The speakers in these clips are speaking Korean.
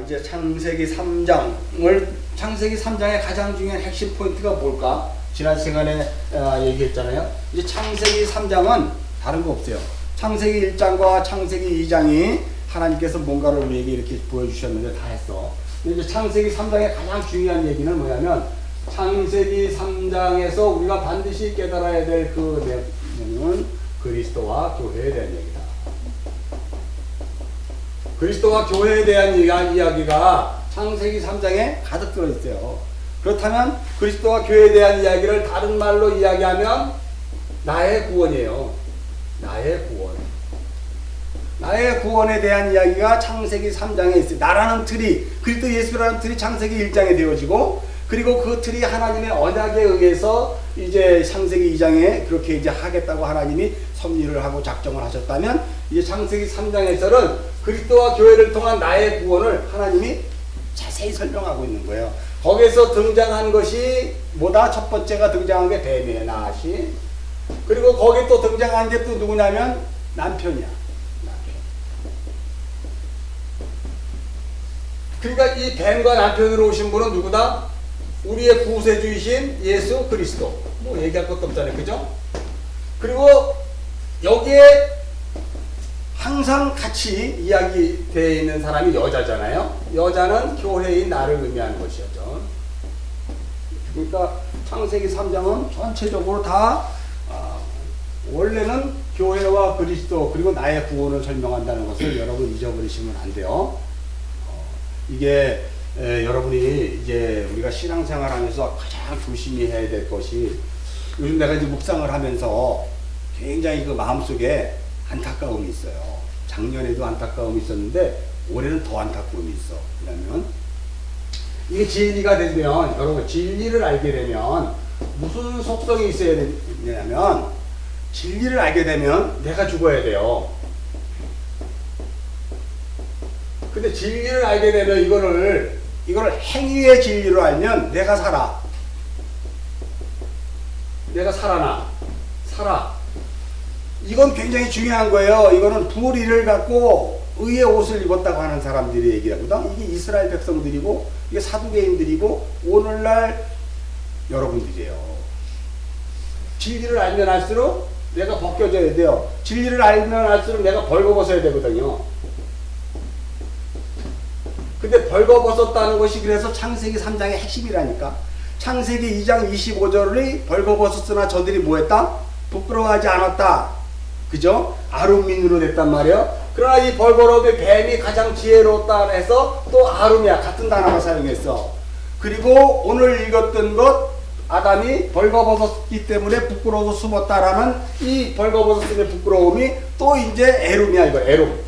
이제 창세기 3장의 가장 중요한 핵심 포인트가 뭘까? 지난 시간에 얘기했잖아요. 이제 창세기 3장은 다른 거 없어요. 창세기 1장과 창세기 2장이 하나님께서 뭔가를 우리에게 이렇게 보여주셨는데 다 했어. 근데 이제 창세기 3장의 가장 중요한 얘기는 뭐냐면, 창세기 3장에서 우리가 반드시 깨달아야 될 그 내용은 그리스도와 교회에 대한 얘기다. 그리스도와 교회에 대한 이야기가 창세기 3장에 가득 들어있어요. 그렇다면 그리스도와 교회에 대한 이야기를 다른 말로 이야기하면 나의 구원이에요. 나의 구원. 나의 구원에 대한 이야기가 창세기 3장에 있어요. 나라는 틀이, 그리스도 예수라는 틀이 창세기 1장에 되어지고, 그리고 그 틀이 하나님의 언약에 의해서 이제 창세기 2장에 그렇게 이제 하겠다고 하나님이 섭리를 하고 작정을 하셨다면, 이제 창세기 3장에서는 그리스도와 교회를 통한 나의 구원을 하나님이 자세히 설명하고 있는 거예요. 거기에서 등장한 것이 뭐다? 첫 번째가 등장한 게 뱀이에요. 나시. 그리고 거기 또 등장한 게 또 누구냐면 남편이야. 남편. 그러니까 이 뱀과 남편으로 오신 분은 누구다? 우리의 구세주이신 예수 그리스도. 뭐 얘기할 것도 없잖아요. 그죠? 그리고 여기에 항상 같이 이야기되어 있는 사람이 여자잖아요. 여자는 교회인 나를 의미하는 것이죠. 그러니까 창세기 3장은 전체적으로 다 원래는 교회와 그리스도 그리고 나의 구원을 설명한다는 것을 여러분 잊어버리시면 안 돼요. 이게 여러분이 이제 우리가 신앙생활하면서 가장 조심히 해야 될 것이, 요즘 내가 이제 묵상을 하면서 굉장히 그 마음속에 안타까움이 있어요. 작년에도 안타까움이 있었는데 올해는 더 안타까움이 있어. 왜냐면 이게 진리가 되면, 여러분 진리를 알게 되면 무슨 속성이 있어야 되냐면, 진리를 알게 되면 내가 죽어야 돼요. 근데 진리를 알게 되면 이거를 행위의 진리로 알면 내가 살아. 내가 살아. 이건 굉장히 중요한 거예요. 이거는 불의를 갖고 의의 옷을 입었다고 하는 사람들이 얘기하거든. 이게 이스라엘 백성들이고, 이게 사두개인들이고, 오늘날 여러분들이에요. 진리를 알면 알수록 내가 벗겨져야 돼요. 진리를 알면 알수록 내가 벌거벗어야 되거든요. 근데 벌거벗었다는 것이 그래서 창세기 3장의 핵심이라니까. 창세기 2장 25절이 벌거벗었으나 저들이 뭐했다? 부끄러워하지 않았다. 그죠? 아름민으로 됐단 말이에요. 그러나 이 벌거벗은 뱀이 가장 지혜로웠다 해서 또 아름이야. 같은 단어를 사용했어. 그리고 오늘 읽었던 것, 아담이 벌거벗었기 때문에 부끄러워서 숨었다라는 이 벌거벗었음의 부끄러움이 또 이제 에rum이야. 이거 에rum.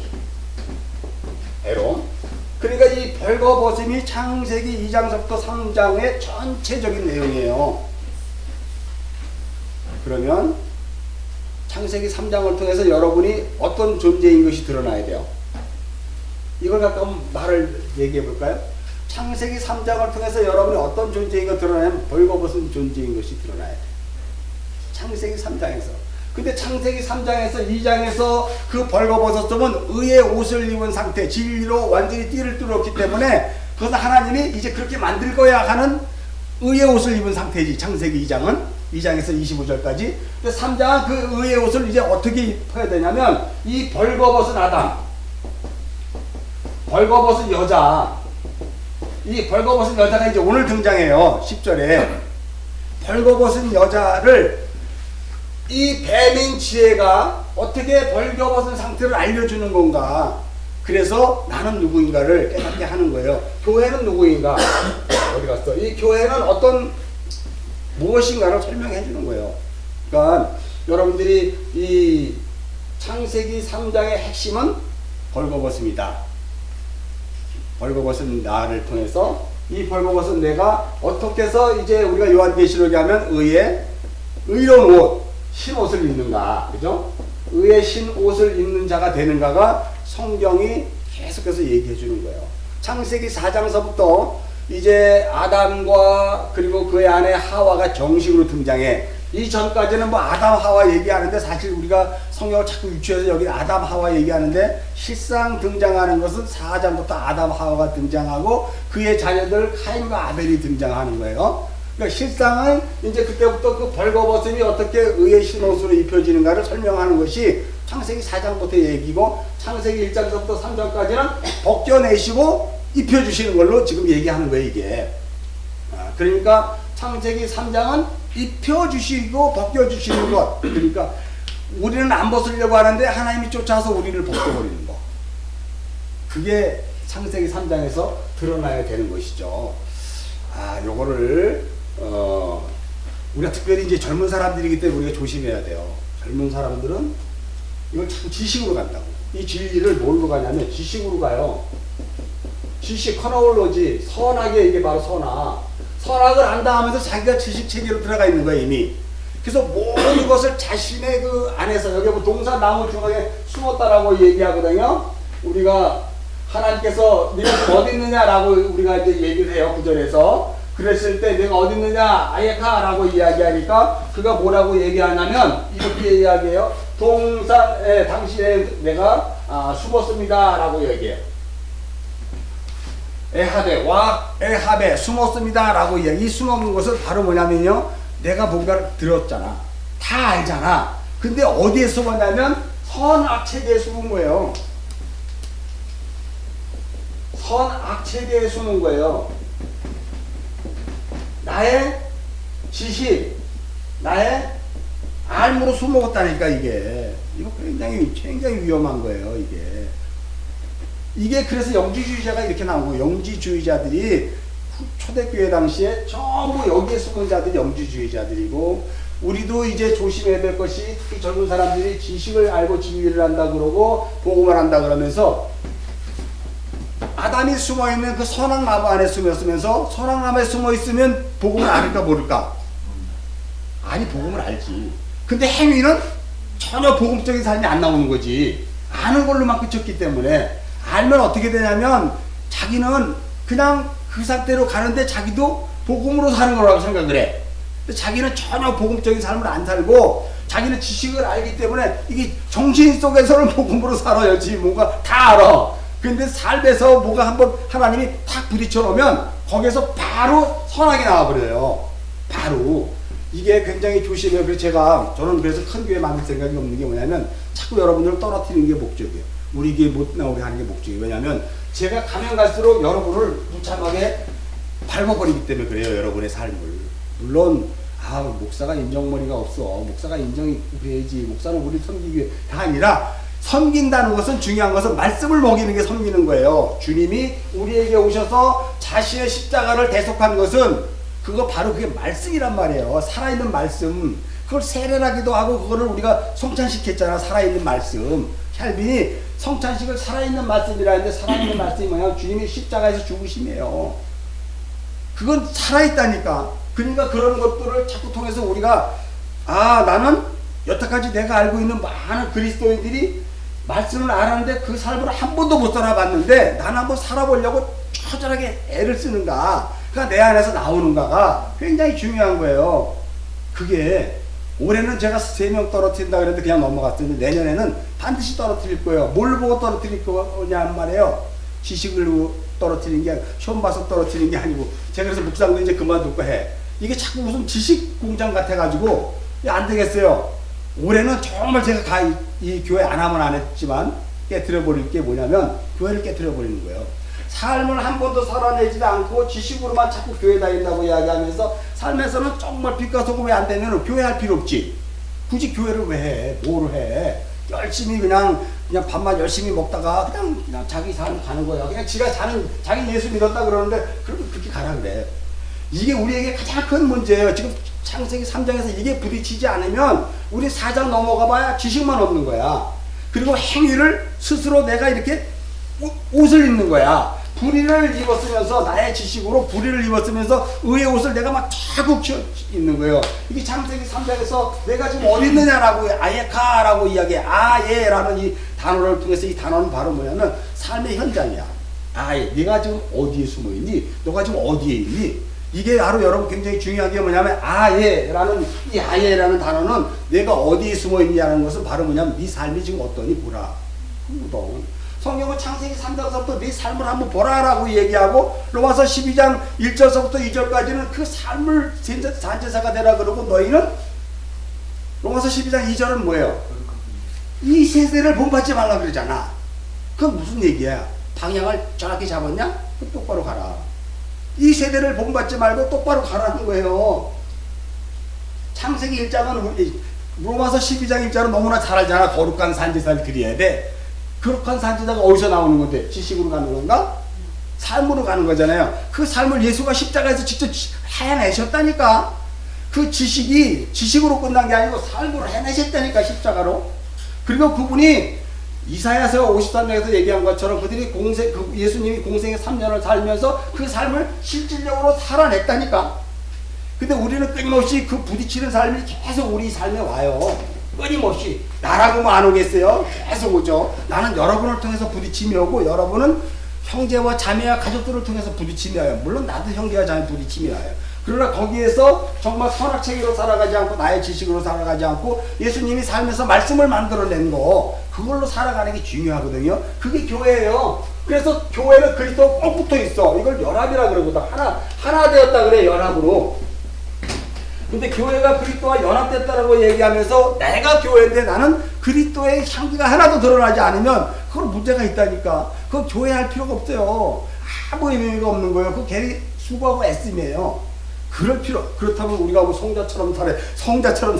그러니까 이 벌거벗음이 창세기 2장서부터 3장의 전체적인 내용이에요. 그러면 창세기 3장을 통해서 여러분이 어떤 존재인 것이 드러나야 돼요. 이걸 갖고 한번 말을 얘기해 볼까요? 창세기 3장을 통해서 여러분이 어떤 존재인 것이 드러나면 벌거벗은 존재인 것이 드러나야 돼요. 창세기 3장에서. 근데 창세기 3장에서 2장에서 그 벌거벗었으면 의의 옷을 입은 상태, 진리로 완전히 띠를 뚫었기 때문에 그것은 하나님이 이제 그렇게 만들 거야 하는 의의 옷을 입은 상태지. 창세기 2장은 2장에서 25절까지. 근데 3장은 그 의의 옷을 이제 어떻게 입어야 되냐면, 이 벌거벗은 아담, 벌거벗은 여자, 이 벌거벗은 여자가 이제 오늘 등장해요. 10절에 벌거벗은 여자를 이 뱀인 지혜가 어떻게 벌거벗은 상태를 알려주는 건가. 그래서 나는 누구인가를 깨닫게 하는 거예요. 교회는 누구인가? 어디 갔어? 이 교회는 어떤 무엇인가를 설명해 주는 거예요. 그러니까 여러분들이 이 창세기 3장의 핵심은 벌거벗음이다. 벌거벗은 나를 통해서 이 벌거벗은 내가 어떻게 해서 이제 우리가 요한계시록에 하면 의로운 옷, 흰 옷을 입는가, 그죠? 의의 흰 옷을 입는 자가 되는가가 성경이 계속해서 얘기해 주는 거예요. 창세기 4장서부터 이제 아담과 그리고 그의 아내 하와가 정식으로 등장해. 이전까지는 뭐 아담 하와 얘기하는데 사실 우리가 성경을 자꾸 유추해서 여기 아담 하와 얘기하는데 실상 등장하는 것은 4장부터 아담 하와가 등장하고 그의 자녀들 카인과 아벨이 등장하는 거예요. 그러니까 실상은 이제 그때부터 그 벌거벗음이 어떻게 의의 신옷으로 입혀지는가를 설명하는 것이 창세기 4장부터 얘기고 창세기 1장부터 3장까지는 벗겨내시고 입혀주시는 걸로 지금 얘기하는 거예요 이게. 그러니까 창세기 3장은 입혀주시고 벗겨주시는 것. 그러니까 우리는 안 벗으려고 하는데 하나님이 쫓아서 우리를 벗겨버리는 거. 그게 창세기 3장에서 드러나야 되는 것이죠. 요거를 우리가 특별히 이제 젊은 사람들이기 때문에 우리가 조심해야 돼요. 젊은 사람들은 이걸 자꾸 지식으로 간다고. 이 진리를 뭘로 가냐면 지식으로 가요. 지식, 커널로지, 선악에 이게 바로 선악. 선악을 안다 하면서 자기가 지식 체계로 들어가 있는 거야 이미. 그래서 모든 것을 자신의 그 안에서 여기 뭐 동사 나무 중앙에 숨었다라고 얘기하거든요. 우리가 하나님께서 네가 지금 어디 있느냐라고 우리가 이제 얘기를 해요 구절에서. 그랬을 때 내가 어디 있느냐 아예카라고 이야기하니까 그가 뭐라고 얘기하냐면 이렇게 이야기해요. 동산에 당신에 내가 숨었습니다라고 얘기해요. 에하베 와 에하베 숨었습니다 라고 이야기. 이 숨은 것은 바로 뭐냐면요, 내가 뭔가를 들었잖아, 다 알잖아. 근데 어디에 숨었냐면 선악체계에 숨은 거예요. 선악체계에 숨은 거예요. 나의 지식, 나의 알무로 숨어갔다니까 이게. 이거 굉장히 위험한 거예요 이게 그래서 영지주의자가 이렇게 나오고, 영지주의자들이 초대교회 당시에 전부 여기에 숨은 자들이 영지주의자들이고, 우리도 이제 조심해야 될 것이 특히 젊은 사람들이 지식을 알고 진리를 한다 그러고 복음을 한다 그러면서 아담이 숨어있는 그 선악나무 안에 숨었으면서 선악나무에 숨어있으면 복음을 알을까 모를까? 아니, 복음을 알지. 근데 행위는 전혀 복음적인 삶이 안 나오는 거지. 아는 걸로만 그쳤기 때문에. 알면 어떻게 되냐면 자기는 그냥 그 상태로 가는데 자기도 복음으로 사는 거라고 생각을 해. 근데 자기는 전혀 복음적인 삶을 안 살고 자기는 지식을 알기 때문에 이게 정신 속에서는 복음으로 살아야지. 뭔가 다 알아. 근데 삶에서 뭐가 한번 하나님이 탁 부딪혀 놓으면 거기에서 바로 선악이 나와버려요. 바로. 이게 굉장히 조심해요. 그래서 저는 그래서 큰 교회 만들 생각이 없는 게 뭐냐면 자꾸 여러분들을 떨어뜨리는 게 목적이에요. 우리 교회 못 나오게 하는 게 목적이에요. 왜냐하면 제가 가면 갈수록 여러분을 무참하게 밟아버리기 때문에 그래요. 여러분의 삶을. 물론 목사가 인정머리가 없어, 목사가 인정이 그래야지, 목사는 우리 섬기기 위해 다 아니라, 섬긴다는 것은 중요한 것은 말씀을 먹이는 게 섬기는 거예요. 주님이 우리에게 오셔서 자신의 십자가를 대속한 것은 그거 바로 그게 말씀이란 말이에요. 살아있는 말씀. 그걸 세례하기도 하고 그거를 우리가 성찬식했잖아. 살아있는 말씀. 샬빈이 성찬식을 살아있는 말씀이라 했는데, 살아있는 말씀이 뭐냐? 주님이 십자가에서 죽으심이에요. 그건 살아있다니까. 그러니까 그런 것들을 자꾸 통해서 우리가 나는 여태까지 내가 알고 있는 많은 그리스도인들이 말씀을 알았는데 그 삶을 한 번도 못 살아봤는데 나는 한번 살아보려고 처절하게 애를 쓰는가, 그러니까 내 안에서 나오는가가 굉장히 중요한 거예요. 그게 올해는 제가 3명 떨어뜨린다 그랬는데 그냥 넘어갔는데 내년에는 반드시 떨어뜨릴 거예요. 뭘 보고 떨어뜨릴 거냐는 말이에요. 지식으로 떨어뜨리는 게 아니고, 시험 봐서 떨어뜨리는 게 아니고. 제가 그래서 묵상도 이제 그만둘까 해. 이게 자꾸 무슨 지식 공장 같아가지고 안 되겠어요. 올해는 정말 제가 이 교회 안 하면 안 했지만 깨트려버릴 게 뭐냐면 교회를 깨트려버리는 거예요. 삶을 한 번도 살아내지도 않고 지식으로만 자꾸 교회 다닌다고 이야기하면서 삶에서는 정말 빛과 소금이 안 되면 교회 할 필요 없지. 굳이 교회를 왜 해? 뭘 해? 열심히 그냥 밥만 열심히 먹다가 그냥 자기 삶 가는 거야. 그냥 자기 예수 믿었다 그러는데 그렇게 가라 그래. 이게 우리에게 가장 큰 문제예요. 지금 창세기 3장에서 이게 부딪히지 않으면 우리 4장 넘어가 봐야 지식만 얻는 거야. 그리고 행위를 스스로 내가 이렇게 옷을 입는 거야. 불의를 입었으면서, 나의 지식으로 불의를 입었으면서 의의 옷을 내가 막 자꾸 입는 거예요. 이게 창세기 3장에서 내가 지금 어디 있느냐라고, 아예카라고 이야기해. 아예라는 이 단어를 통해서, 이 단어는 바로 뭐냐면 삶의 현장이야. 아예, 네가 지금 어디에 숨어 있니? 너가 지금 어디에 있니? 이게 바로 여러분 굉장히 중요한 게 뭐냐면 아예라는 이 아예라는 단어는 내가 어디에 숨어 있냐는 것은 바로 뭐냐면 네 삶이 지금 어떠니 보라. 성경은 창세기 3장서부터 네 삶을 한번 보라라고 얘기하고 로마서 12장 1절서부터 2절까지는 그 삶을 산제사가 되라 그러고 너희는 로마서 12장 2절은 뭐예요? 이 세대를 본받지 말라 그러잖아. 그건 무슨 얘기야? 방향을 정확히 잡았냐? 똑바로 가라. 이 세대를 본받지 말고 똑바로 가라는 거예요. 창세기 1장은 로마서 12장 1장은 너무나 잘 알잖아. 거룩한 산제사를 드려야 돼. 거룩한 산제사가 어디서 나오는 건데? 지식으로 가는 건가? 삶으로 가는 거잖아요. 그 삶을 예수가 십자가에서 직접 해내셨다니까. 그 지식으로 끝난 게 아니고 삶으로 해내셨다니까, 십자가로. 그리고 그분이 이사야서 53장에서 얘기한 것처럼 그들이 예수님이 공생의 3년을 살면서 그 삶을 실질적으로 살아냈다니까. 근데 우리는 끊임없이 그 부딪히는 삶이 계속 우리 삶에 와요. 끊임없이. 나라고 뭐 안 오겠어요? 계속 오죠. 나는 여러분을 통해서 부딪힘이 오고 여러분은 형제와 자매와 가족들을 통해서 부딪힘이 와요. 물론 나도 형제와 자매 부딪힘이 와요. 그러나 거기에서 정말 선악체계로 살아가지 않고 나의 지식으로 살아가지 않고 예수님이 삶에서 말씀을 만들어낸 거 그걸로 살아가는 게 중요하거든요. 그게 교회예요. 그래서 교회는 그리스도 꼭 붙어 있어. 이걸 연합이라 그러거든. 하나 되었다 그래, 연합으로. 근데 교회가 그리스도와 연합됐다라고 얘기하면서 내가 교회인데 나는 그리스도의 향기가 하나도 드러나지 않으면 그건 문제가 있다니까. 그건 교회할 필요가 없어요. 아무 의미가 없는 거예요. 그 괜히 수고하고 애씀이에요. 그렇다면 우리가 뭐 성자처럼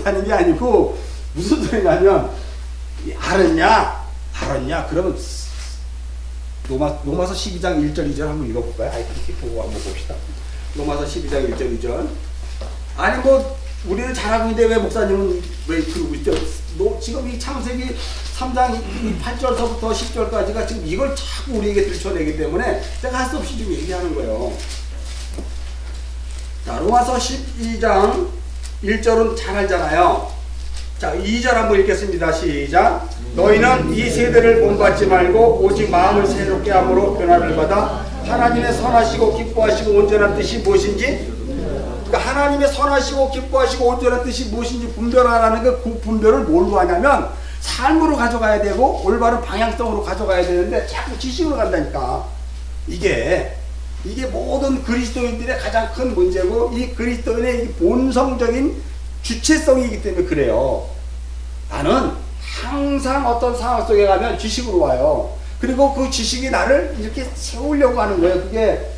사는 게 아니고 무슨 소리냐면 알았냐? 그러면 로마서 12장 1절 2절 한번 읽어볼까요? 그렇게 보고 한번 봅시다. 로마서 12장 1절 2절. 아니 뭐 우리는 잘하고 있는데 왜 목사님은 왜 그러고 있죠? 지금 이 창세기 3장 8절서부터 10절까지가 지금 이걸 자꾸 우리에게 들춰내기 때문에 내가 할 수 없이 지금 얘기하는 거예요. 자, 로마서 12장 1절은 잘 알잖아요. 자, 2절 한번 읽겠습니다. 시작. 너희는 이 세대를 본받지 말고 오직 마음을 새롭게 함으로 변화를 받아 하나님의 선하시고 기뻐하시고 온전한 뜻이 무엇인지, 그러니까 하나님의 선하시고 기뻐하시고 온전한 뜻이 무엇인지 분별하라는 그 분별을 뭘로 하냐면 삶으로 가져가야 되고 올바른 방향성으로 가져가야 되는데 자꾸 지식으로 간다니까. 이게 모든 그리스도인들의 가장 큰 문제고 이 그리스도인의 본성적인 주체성이기 때문에 그래요. 나는 항상 어떤 상황 속에 가면 지식으로 와요. 그리고 그 지식이 나를 이렇게 세우려고 하는 거예요. 그게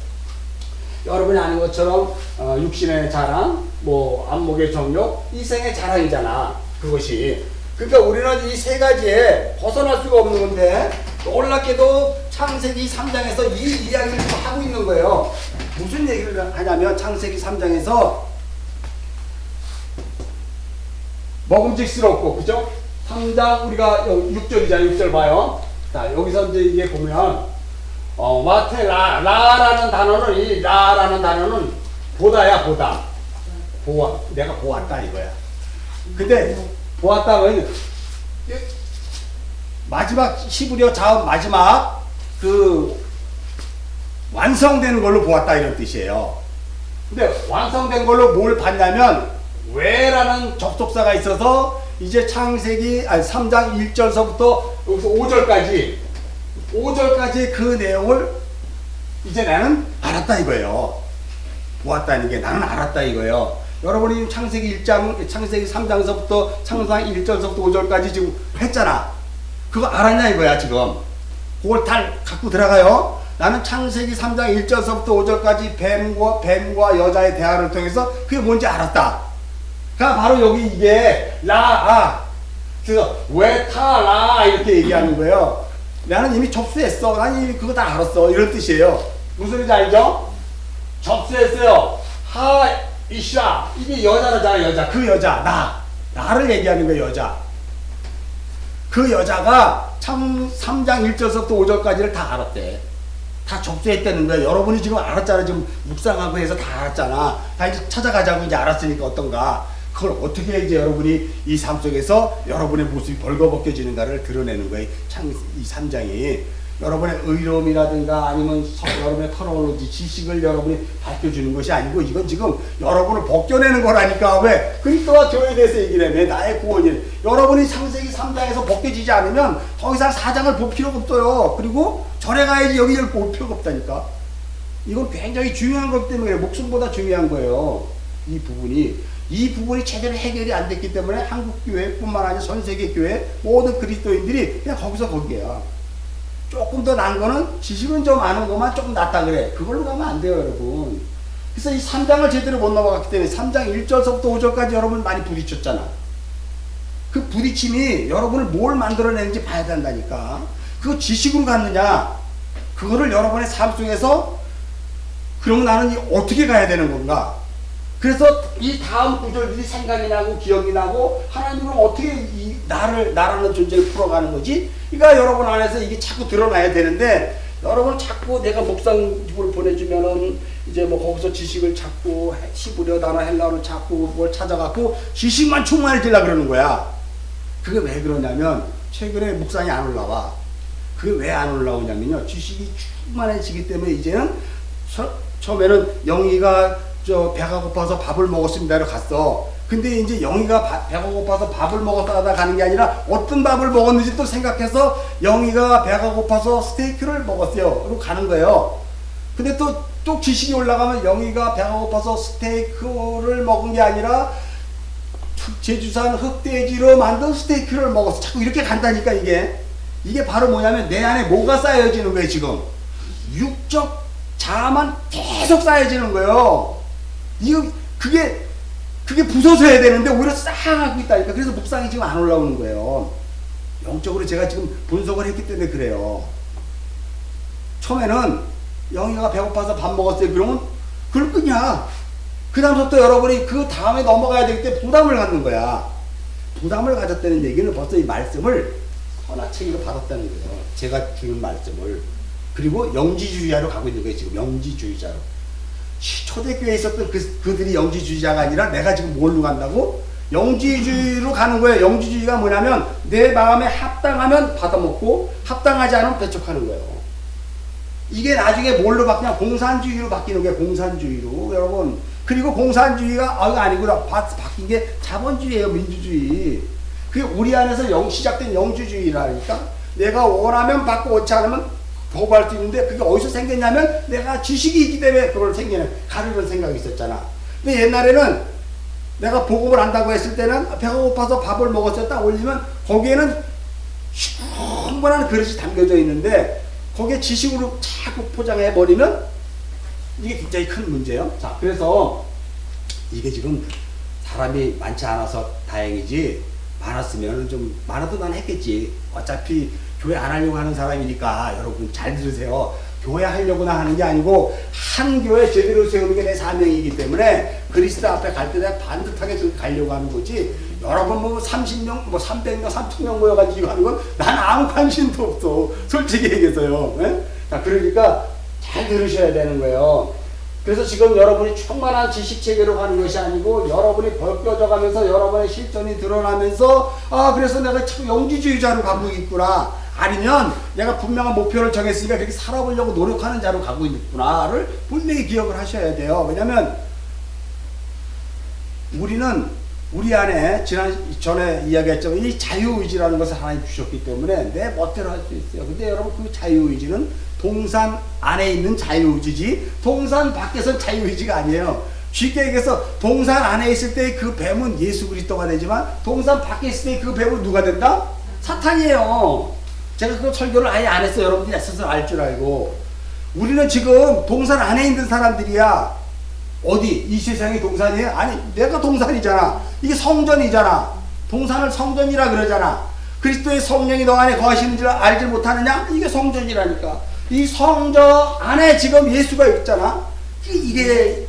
여러분이 아는 것처럼 육신의 자랑, 뭐 안목의 정욕, 이생의 자랑이잖아. 그것이. 그러니까 우리는 이 세 가지에 벗어날 수가 없는 건데 놀랍게도 창세기 3장에서 이 이야기를 하고 있는 거예요. 무슨 얘기를 하냐면 창세기 3장에서 먹음직스럽고, 그죠? 3장 우리가 6절이잖아요. 6절 봐요. 자, 여기서 이제 이게 보면 마태 라라는 단어는 이 라라는 단어는 보다야, 보다. 내가 보았다 이거야. 근데 보았다는 마지막 히브리어 자음 마지막 그 완성되는 걸로 보았다 이런 뜻이에요. 근데 완성된 걸로 뭘 봤냐면 왜라는 접속사가 있어서 이제 창세기 3장 1절서부터 여기서 5절까지 그 내용을 이제 나는 알았다 이거예요. 보았다는 게 나는 알았다 이거예요. 여러분이 창세기 3장서부터 창상 1절서부터 5절까지 지금 했잖아. 그거 알았냐 이거야 지금. 그걸 다 갖고 들어가요. 나는 창세기 3장 1절서부터 5절까지 뱀과 여자의 대화를 통해서 그게 뭔지 알았다. 그러니까 바로 여기 이게 그래서 왜 타라 이렇게 얘기하는 거예요. 나는 이미 접수했어. 나는 이미 그거 다 알았어. 이런 뜻이에요. 무슨 소리인지 알죠? 접수했어요. 이샤. 이게 여자잖아, 여자. 그 여자, 나를 얘기하는 거예요, 여자. 그 여자가 3장 1절부터 5절까지를 다 알았대. 다 접수했다는 거야. 여러분이 지금 알았잖아. 지금 묵상하고 해서 다 알았잖아. 다 이제 찾아가자고 이제 알았으니까 어떤가. 그걸 어떻게 이제 여러분이 이 삶 속에서 여러분의 모습이 벌거벗겨지는가를 드러내는 거예요. 이 3장이. 여러분의 의로움이라든가 아니면 여러분의 터널로지 지식을 여러분이 밝혀주는 것이 아니고 이건 지금 여러분을 벗겨내는 거라니까. 왜? 그리스도와 교회에 대해서 얘기를 해. 나의 구원이. 여러분이 창세기 3장에서 벗겨지지 않으면 더 이상 4장을 볼 필요가 없어요. 그리고 절에 가야지 여기를 볼 필요가 없다니까. 이건 굉장히 중요한 것 때문에 목숨보다 중요한 거예요. 이 부분이 제대로 해결이 안 됐기 때문에 한국교회뿐만 아니라 전 세계 교회 모든 그리스도인들이 그냥 거기야. 조금 더 나은 거는 지식은 좀 아는 것만 조금 낫다 그래. 그걸로 가면 안 돼요, 여러분. 그래서 이 3장을 제대로 못 넘어갔기 때문에 3장 1절서부터 5절까지 여러분 많이 부딪혔잖아. 그 부딪힘이 여러분을 뭘 만들어내는지 봐야 된다니까. 그거 지식으로 갔느냐? 그거를 여러분의 삶 속에서 그럼 나는 어떻게 가야 되는 건가? 그래서 이 다음 구절들이 생각이 나고 기억이 나고 하나님은 어떻게 이 나라는 존재를 풀어가는 거지? 그러니까 여러분 안에서 이게 자꾸 드러나야 되는데 여러분 자꾸 내가 묵상집을 보내주면은 이제 뭐 거기서 지식을 찾고 히브리어 단어 헬라어를 찾고 뭘 찾아갖고 지식만 충만해지려고 그러는 거야. 그게 왜 그러냐면 최근에 묵상이 안 올라와. 그게 왜 안 올라오냐면요. 지식이 충만해지기 때문에 이제는 처음에는 영희가 배가 고파서 밥을 먹었습니다로 갔어. 근데 이제 영희가 배가 고파서 밥을 먹었다 가는 게 아니라 어떤 밥을 먹었는지 또 생각해서 영희가 배가 고파서 스테이크를 먹었어요. 그리고 가는 거예요. 근데 또 지식이 올라가면 영희가 배가 고파서 스테이크를 먹은 게 아니라 제주산 흑돼지로 만든 스테이크를 먹었어. 자꾸 이렇게 간다니까 이게 바로 뭐냐면 내 안에 뭐가 쌓여지는 거예요. 지금 육적 자아만 계속 쌓여지는 거예요. 그게 부서져야 되는데 오히려 쌓아가고 있다니까. 그래서 묵상이 지금 안 올라오는 거예요. 영적으로 제가 지금 분석을 했기 때문에 그래요. 처음에는 영희가 배고파서 밥 먹었어요. 그러면 그걸 끄냐. 그 다음부터 여러분이 그 다음에 넘어가야 되기 때문에 부담을 갖는 거야. 부담을 가졌다는 얘기는 벌써 이 말씀을 선화책으로 받았다는 거예요. 제가 주는 말씀을. 그리고 영지주의자로 가고 있는 거예요. 지금 영지주의자로. 초대교회에 있었던 그들이 영지주의자가 아니라 내가 지금 뭘로 간다고? 영지주의로 가는 거예요. 영지주의가 뭐냐면 내 마음에 합당하면 받아먹고 합당하지 않으면 배척하는 거예요. 이게 나중에 뭘로 바뀌냐? 공산주의로 바뀌는 거예요. 공산주의로. 여러분. 그리고 공산주의가 아니구나. 바뀐 게 자본주의예요. 민주주의. 그게 우리 안에서 시작된 영주주의라니까. 내가 원하면 받고 원치 않으면 거부할 수 있는데 그게 어디서 생겼냐면 내가 지식이 있기 때문에 그걸 가르는 생각이 있었잖아. 근데 옛날에는 내가 복음을 안다고 했을 때는 배가 고파서 밥을 먹었을 때 딱 올리면 거기에는 충분한 그릇이 담겨져 있는데 거기에 지식으로 자꾸 포장해 버리면 이게 굉장히 큰 문제예요. 자, 그래서 이게 지금 사람이 많지 않아서 다행이지 많았으면 좀 많아도 난 했겠지. 어차피 교회 안 하려고 하는 사람이니까 여러분 잘 들으세요. 교회 하려고나 하는 게 아니고 한 교회 제대로 세우는 게 내 사명이기 때문에 그리스도 앞에 갈 때 내가 반듯하게 가려고 하는 거지. 여러분 뭐 30명, 뭐 300명, 3,000명 모여가지고 하는 건 난 아무 관심도 없어. 솔직히 얘기해서요. 네? 자, 그러니까 잘 들으셔야 되는 거예요. 그래서 지금 여러분이 충만한 지식 체계로 가는 것이 아니고 여러분이 벗겨져 가면서 여러분의 실존이 드러나면서 그래서 내가 참 영지주의자로 가고 있구나. 아니면 내가 분명한 목표를 정했으니까 그렇게 살아보려고 노력하는 자로 가고 있구나를 분명히 기억을 하셔야 돼요. 왜냐면 우리는 우리 안에 전에 이야기했지만 이 자유의지라는 것을 하나님 주셨기 때문에 내 멋대로 할 수 있어요. 근데 여러분 그 자유의지는 동산 안에 있는 자유의지지 동산 밖에서는 자유의지가 아니에요. 쉽게 얘기해서 동산 안에 있을 때 그 뱀은 예수 그리스도가 되지만 동산 밖에 있을 때 그 뱀은 누가 된다? 사탄이에요. 제가 그 설교를 아예 안 했어요. 여러분들이 스스로 알 줄 알고. 우리는 지금 동산 안에 있는 사람들이야. 어디? 이 세상이 동산이에요? 아니, 내가 동산이잖아. 이게 성전이잖아. 동산을 성전이라 그러잖아. 그리스도의 성령이 너 안에 거하시는 줄 알지 못하느냐? 이게 성전이라니까. 이 성전 안에 지금 예수가 있잖아. 이게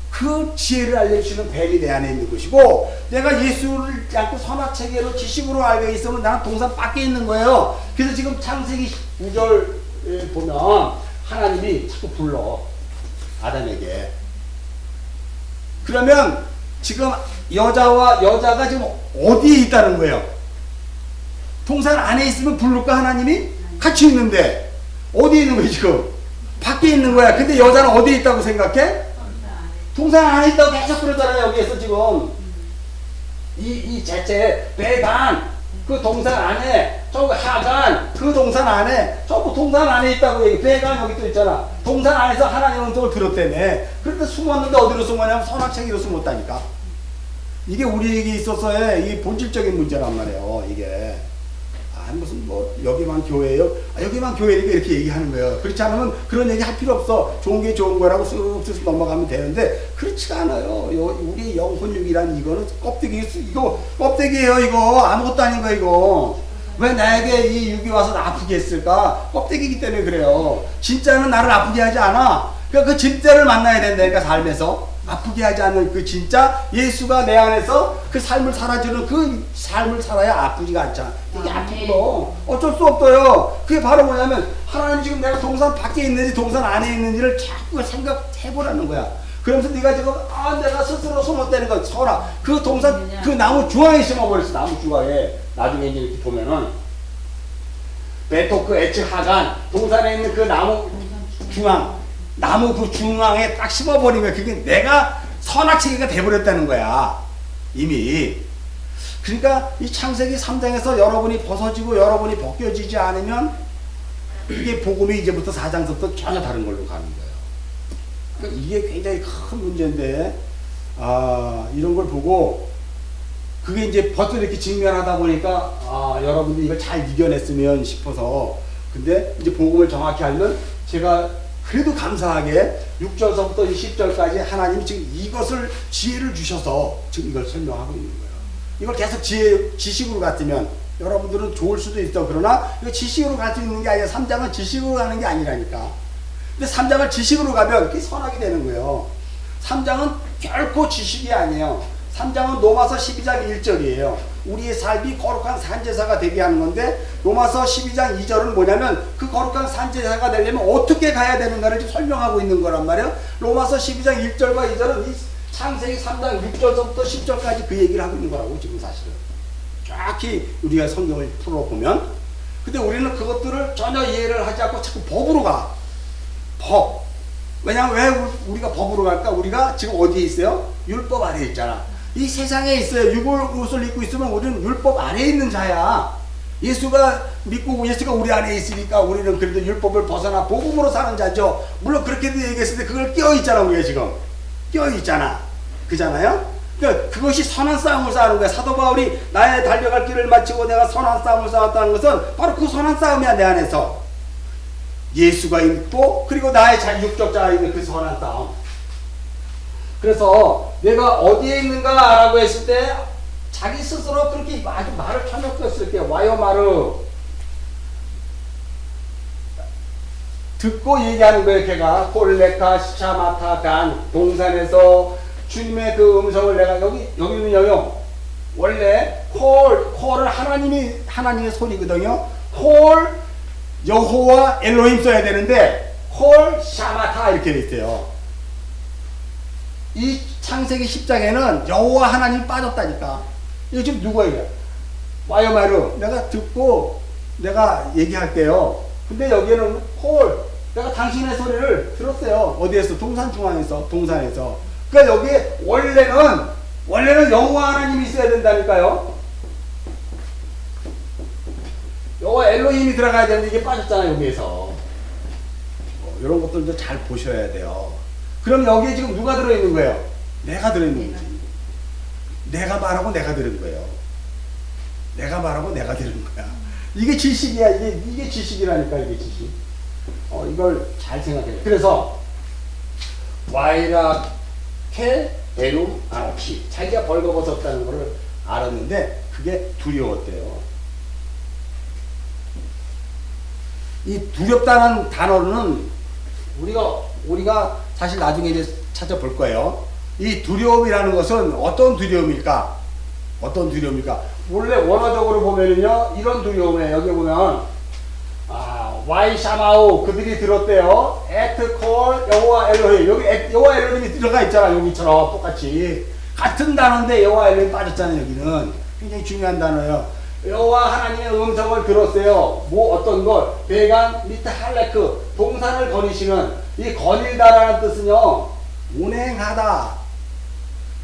그 지혜를 알려주시는 뱀이 내 안에 있는 것이고, 내가 예수를 않고 선화체계로 지식으로 알고 있으면 나는 동산 밖에 있는 거예요. 그래서 지금 창세기 9절 보면 하나님이 자꾸 불러 아담에게. 그러면 지금 여자가 지금 어디에 있다는 거예요? 동산 안에 있으면 부를까 하나님이? 같이 있는데 어디 있는 거야 지금? 밖에 있는 거야. 근데 여자는 어디에 있다고 생각해? 동산 안에 있다고 계속 그러잖아요. 여기에서 지금 이 제체 배단 그 동산 안에 저거 하간 그 동산 안에 저거 동산 안에 있다고 얘기. 배간 여기 또 있잖아. 동산 안에서 하나님의 음성을 들었다며. 그런데 숨었는데 어디로 숨었냐면 선악책으로 숨었다니까. 이게 우리에게 있어서의 이 본질적인 문제란 말이에요. 이게 무슨 뭐 여기만 교회예요? 여기만 교회니까 이렇게 얘기하는 거예요. 그렇지 않으면 그런 얘기 할 필요 없어. 좋은 게 좋은 거라고 쓱쓱 넘어가면 되는데 그렇지가 않아요. 우리 영혼육이란 이거는 이거 껍데기예요. 이거 아무것도 아닌 거 이거. 왜 나에게 이 육이 와서 아프게 했을까? 껍데기이기 때문에 그래요. 진짜는 나를 아프게 하지 않아. 그러니까 그 진짜를 만나야 된다니까 삶에서. 아프게 하지 않는 그 진짜 예수가 내 안에서 그 삶을 살아주는 그 삶을 살아야 아프지가 않잖아. 이게 아프고 어쩔 수 없어요. 그게 바로 뭐냐면 하나님 지금 내가 동산 밖에 있는지 동산 안에 있는지를 자꾸 생각해보라는 거야. 그러면서 네가 지금 내가 스스로 숨었다는 거 서라. 그 동산 그 나무 중앙에 심어버렸어. 나무 중앙에. 나중에 이제 이렇게 보면은 베토크 에츠 하간 동산에 있는 그 나무 중앙 나무 그 중앙에 딱 심어버린 거야. 그게 내가 선악체계가 돼버렸다는 거야. 이미. 그러니까 이 창세기 3장에서 여러분이 벗어지고 여러분이 벗겨지지 않으면 이게 복음이 이제부터 4장부터 전혀 다른 걸로 가는 거예요. 그러니까 이게 굉장히 큰 문제인데 이런 걸 보고 그게 이제 벌써 이렇게 직면하다 보니까 여러분들이 이걸 잘 이겨냈으면 싶어서 근데 이제 복음을 정확히 알면 제가 그래도 감사하게 6절서부터 10절까지 하나님이 지금 이것을 지혜를 주셔서 지금 이걸 설명하고 있는 거예요. 이걸 계속 지식으로 같으면 여러분들은 좋을 수도 있어. 그러나 이거 지식으로 갈 수 있는 게 아니라 3장은 지식으로 가는 게 아니라니까. 근데 3장을 지식으로 가면 그게 선악이 되는 거예요. 3장은 결코 지식이 아니에요. 3장은 로마서 12장 1절이에요. 우리의 삶이 거룩한 산제사가 되게 하는 건데 로마서 12장 2절은 뭐냐면 그 거룩한 산제사가 되려면 어떻게 가야 되는가를 설명하고 있는 거란 말이에요. 로마서 12장 1절과 2절은 이 창세기 3장 6절부터 10절까지 그 얘기를 하고 있는 거라고 지금 사실은. 정확히 우리가 성경을 풀어보면 근데 우리는 그것들을 전혀 이해를 하지 않고 자꾸 법으로 가. 법. 왜냐하면 왜 우리가 법으로 갈까? 우리가 지금 어디에 있어요? 율법 아래에 있잖아. 이 세상에 있어요. 옷을 입고 있으면 우리는 율법 아래에 있는 자야. 예수가 믿고 예수가 우리 안에 있으니까 우리는 그래도 율법을 벗어나 복음으로 사는 자죠. 물론 그렇게도 얘기했을 때 그걸 끼어있잖아. 우리가 지금 끼어있잖아. 그잖아요. 그러니까 그것이 선한 싸움을 싸우는 거야. 사도 바울이 나의 달려갈 길을 마치고 내가 선한 싸움을 싸웠다는 것은 바로 그 선한 싸움이야. 내 안에서 예수가 있고 그리고 나의 육적 자아 있는 그 선한 싸움. 그래서 내가 어디에 있는가 라고 했을 때 자기 스스로 그렇게 아주 말을 편협하게 쓸게요. 와요 마르 듣고 얘기하는 거예요. 걔가 콜레카 시차마타 간 동산에서 주님의 그 음성을 내가 여기는요 원래 콜을 하나님의 소리거든요. 콜 여호와 엘로힘 써야 되는데 콜 샤마타 이렇게 돼 있어요. 이 창세기 10장에는 여호와 하나님이 빠졌다니까. 이거 지금 누가 얘기해? 와요마루 내가 듣고 내가 얘기할게요. 근데 여기에는 콜 내가 당신의 소리를 들었어요. 어디에서? 동산 중앙에서 동산에서. 그러니까 여기에 원래는 여호와 하나님이 있어야 된다니까요. 여호와 엘로힘이 들어가야 되는데 이게 빠졌잖아요. 여기에서 이런 것들도 잘 보셔야 돼요. 그럼 여기에 지금 누가 들어있는 거예요? 내가 들어있는 거지. 내가 말하고 내가 들은 거예요. 내가 말하고 내가 들은 거야. 이게 지식이야. 이게 지식이라니까. 이게 지식. 이걸 잘 생각해요. 그래서 와이라케 에룸 아키 자기가 벌거벗었다는 거를 알았는데 그게 두려웠대요. 이 두렵다는 단어는 우리가 사실 나중에 이제 찾아볼 거예요. 이 두려움이라는 것은 어떤 두려움일까? 원래 원어적으로 보면은요, 이런 두려움이에요. 여기 보면, 와이샤마우, 그들이 들었대요. 에트콜, 여호와 엘로힘. 여기 여호와 엘로힘이 들어가 있잖아. 여기처럼 똑같이. 같은 단어인데 여호와 엘로힘 빠졌잖아요. 여기는. 굉장히 중요한 단어예요. 여호와 하나님의 음성을 들었어요. 뭐 어떤 걸 배간 밑에 할레크 동산을 거니시는 이 거닐다라는 뜻은요 운행하다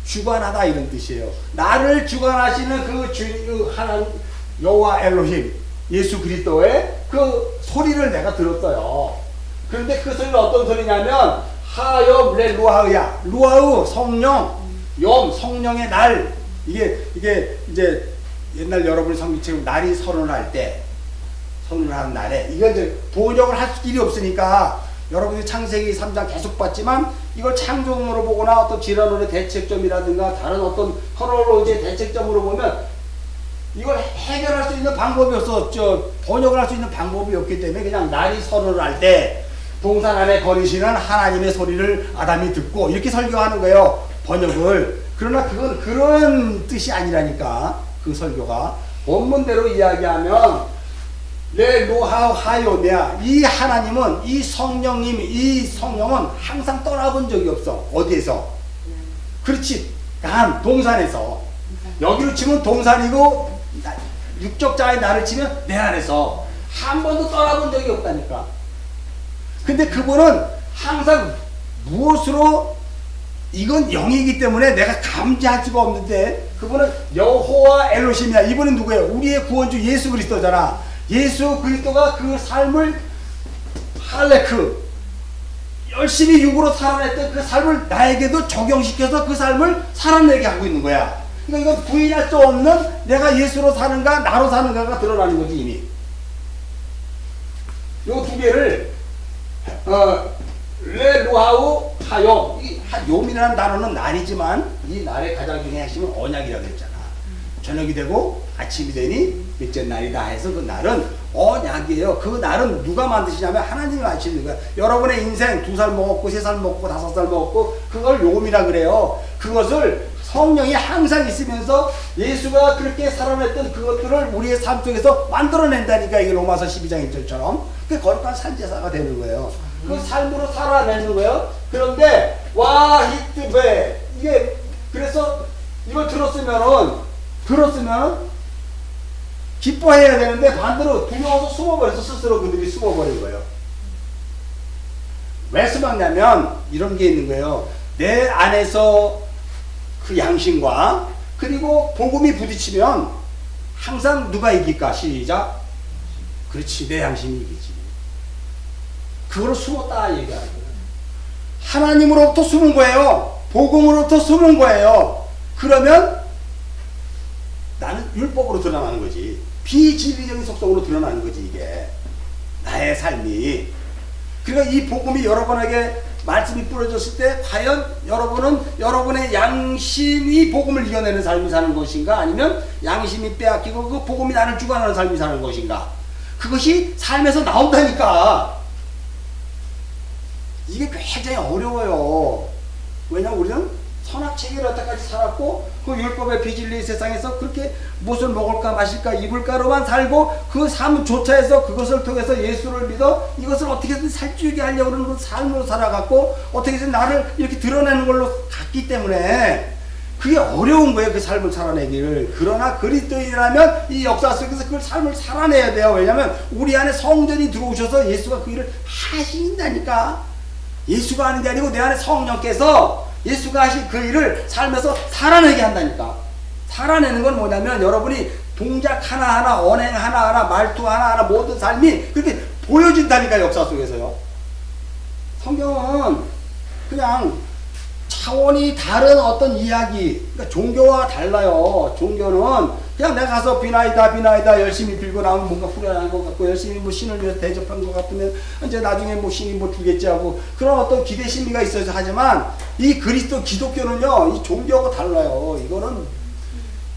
주관하다 이런 뜻이에요. 나를 주관하시는 그 주님 하나님 여호와 엘로힘 예수 그리스도의 그 소리를 내가 들었어요. 그런데 그 소리는 어떤 소리냐면 하엽 레 루아흐야 루아흐 성령 염 성령의 날 이게 이제 옛날 여러분이 성경책으로 날이 선언할 때 선언하는 날에 이건 이제 번역을 할 길이 없으니까 여러분이 창세기 3장 계속 봤지만 이걸 창조문으로 보거나 어떤 지라론의 대책점이라든가 다른 어떤 크로놀로지의 대책점으로 보면 이걸 해결할 수 있는 방법이 없었죠. 번역을 할 수 있는 방법이 없기 때문에 그냥 날이 선언을 할 때 동산 안에 거리시는 하나님의 소리를 아담이 듣고 이렇게 설교하는 거예요. 번역을. 그러나 그건 그런 뜻이 아니라니까. 그 설교가 본문대로 이야기하면 레 로하 하요메아 이 하나님은 이 성령님 이 성령은 항상 떠나본 적이 없어. 어디에서? 그렇지. 간 동산에서. 여기로 치면 동산이고 육적자의 나를 치면 내 안에서 한 번도 떠나본 적이 없다니까. 근데 그분은 항상 무엇으로 이건 영이기 때문에 내가 감지할 수가 없는데 그분은 여호와 엘로힘이야. 이분은 누구예요? 우리의 구원주 예수 그리스도잖아. 예수 그리스도가 그 삶을 할레크 열심히 육으로 살아냈던 그 삶을 나에게도 적용시켜서 그 삶을 살아내게 하고 있는 거야. 그러니까 이건 부인할 수 없는 내가 예수로 사는가 나로 사는가가 드러나는 거지 이미. 요 두 개를 레루하우 하욤 이 욤이라는 단어는 날이지만 이 날의 가장 중요한 핵심은 언약이라고 했잖아. 저녁이 되고 아침이 되니 몇째 날이다 해서 그 날은 언약이에요. 그 날은 누가 만드시냐면 하나님이 만드시는 거야. 여러분의 인생 2살 먹었고 3살 먹고 5살 먹었고 그걸 욤이라 그래요. 그것을 성령이 항상 있으면서 예수가 그렇게 살아냈던 그것들을 우리의 삶 속에서 만들어낸다니까. 이게 로마서 12장 1절처럼 그게 거룩한 산제사가 되는 거예요. 그 삶으로 살아내는 거예요. 그런데 와 히트베 이게 그래서 이걸 들었으면 기뻐해야 되는데 반대로 두려워서 숨어버려서 스스로 그들이 숨어버린 거예요. 왜 숨었냐면 이런 게 있는 거예요. 내 안에서 그 양심과 그리고 복음이 부딪히면 항상 누가 이길까? 시작. 그렇지, 내 양심이 이기지. 그거로 숨었다 얘기하는 거예요. 하나님으로부터 숨은 거예요. 복음으로부터 숨은 거예요. 그러면 나는 율법으로 드러나는 거지. 비진리적인 속성으로 드러나는 거지 이게. 나의 삶이. 그러니까 이 복음이 여러분에게 말씀이 뿌려졌을 때 과연 여러분은 여러분의 양심이 복음을 이겨내는 삶이 사는 것인가 아니면 양심이 빼앗기고 그 복음이 나를 주관하는 삶이 사는 것인가. 그것이 삶에서 나온다니까. 이게 굉장히 어려워요. 왜냐면 우리는 선악체계로 여태까지 살았고 그 율법의 비진리 세상에서 그렇게 무엇을 먹을까 마실까 입을까로만 살고 그 삶조차에서 그것을 통해서 예수를 믿어 이것을 어떻게든 살찌우게 하려고 하는 그 삶으로 살아갔고 어떻게든 나를 이렇게 드러내는 걸로 갔기 때문에 그게 어려운 거예요. 그 삶을 살아내기를. 그러나 그리스도인이라면 이 역사 속에서 그 삶을 살아내야 돼요. 왜냐하면 우리 안에 성전이 들어오셔서 예수가 그 일을 하신다니까. 예수가 하는 게 아니고 내 안에 성령께서 예수가 하신 그 일을 삶에서 살아내게 한다니까. 살아내는 건 뭐냐면 여러분이 동작 하나하나 언행 하나하나 말투 하나하나 모든 삶이 그렇게 보여진다니까. 역사 속에서요. 성경은 그냥 차원이 다른 어떤 이야기, 그러니까 종교와 달라요. 종교는 그냥 내가 가서 비나이다 열심히 빌고 나오면 뭔가 후련한 것 같고 열심히 뭐 신을 위해서 대접한 것 같으면 이제 나중에 뭐 신이 뭐 주겠지 하고 그런 어떤 기대 심리가 있어서 하지만 이 그리스도 기독교는요 이 종교하고 달라요.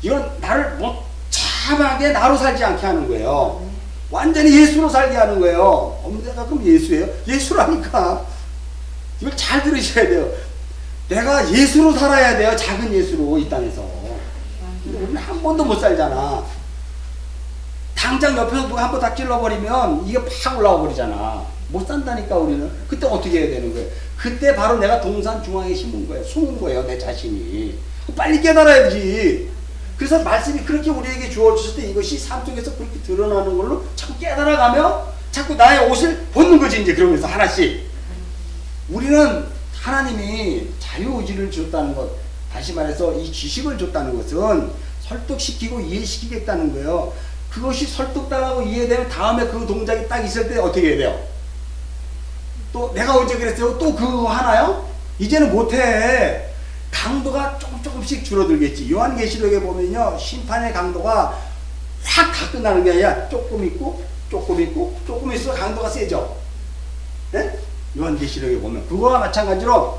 이건 나를 못참하게 나로 살지 않게 하는 거예요. 완전히 예수로 살게 하는 거예요. 내가 그럼 예수예요? 예수라니까. 이걸 잘 들으셔야 돼요. 내가 예수로 살아야 돼요. 작은 예수로 이 땅에서. 근데 우리는 한 번도 못 살잖아. 당장 옆에서 누가 한 번 다 찔러버리면 이게 팍 올라와 버리잖아. 못 산다니까 우리는. 그때 어떻게 해야 되는 거예요? 그때 바로 내가 동산 중앙에 심은 거예요. 숨은 거예요. 내 자신이. 빨리 깨달아야지. 그래서 말씀이 그렇게 우리에게 주어졌을 때 이것이 삶 속에서 그렇게 드러나는 걸로 자꾸 깨달아가며 자꾸 나의 옷을 벗는 거지. 이제 그러면서 하나씩 우리는 하나님이 자유의지를 줬다는 것, 다시 말해서 이 지식을 줬다는 것은 설득시키고 이해시키겠다는 거예요. 그것이 설득당하고 이해되면 다음에 그 동작이 딱 있을 때 어떻게 해야 돼요? 또 내가 언제 그랬어요? 또 그거 하나요? 이제는 못해. 강도가 조금씩 줄어들겠지. 요한계시록에 보면요, 심판의 강도가 확 다 끝나는 게 아니라 조금 있고 조금 있고 조금 있어. 강도가 세죠. 네? 요한계시록에 보면 그거와 마찬가지로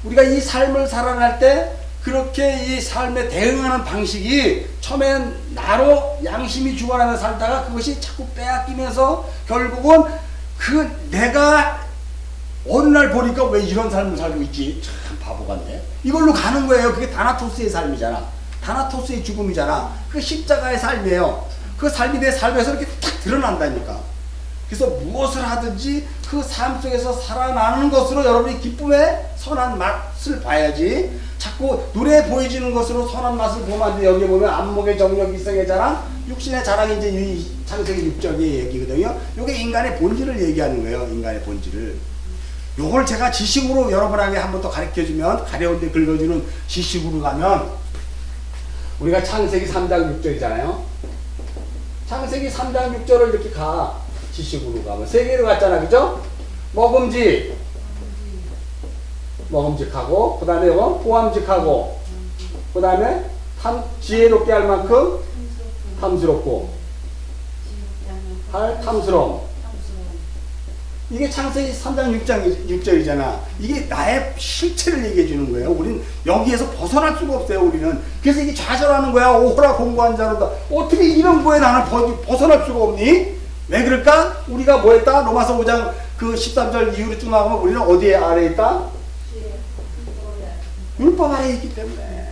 우리가 이 삶을 살아갈 때 그렇게 이 삶에 대응하는 방식이 처음엔 나로 양심이 주관하며 살다가 그것이 자꾸 빼앗기면서 결국은 그 내가 어느 날 보니까 왜 이런 삶을 살고 있지? 참 바보 같네. 이걸로 가는 거예요. 그게 다나토스의 삶이잖아. 다나토스의 죽음이잖아. 그 십자가의 삶이에요. 그 삶이 내 삶에서 이렇게 딱 드러난다니까. 그래서 무엇을 하든지 그 삶 속에서 살아나는 것으로 여러분이 기쁨의 선한 맛을 봐야지. 자꾸 눈에 보여지는 것으로 선한 맛을 보면 안 돼. 여기 보면 안목의 정력, 이성의 자랑, 육신의 자랑이 이제 이 창세기 6절의 얘기거든요. 이게 인간의 본질을 얘기하는 거예요. 인간의 본질을. 요걸 제가 지식으로 여러분에게 한 번 더 가르쳐주면, 가려운데 긁어주는 지식으로 가면, 우리가 창세기 3장 6절이잖아요. 창세기 3장 6절을 이렇게 가. 지식으로 가면. 세 개로 갔잖아. 그죠? 먹음직하고, 그 다음에 보암직하고, 그 다음에 지혜롭게 할 만큼 탐스럽고, 할 탐스러움. 이게 창세기 3장 6절이잖아. 이게 나의 실체를 얘기해 주는 거예요. 우리는 여기에서 벗어날 수가 없어요. 우리는. 그래서 이게 좌절하는 거야. 오호라 공부한 자로다. 어떻게 이런 거에 나는 벗어날 수가 없니? 왜 그럴까? 우리가 뭐 했다? 로마서 5장 그 13절 이후로 쭉 나가면 우리는 어디에 아래 있다? 율법 아래 있기 때문에.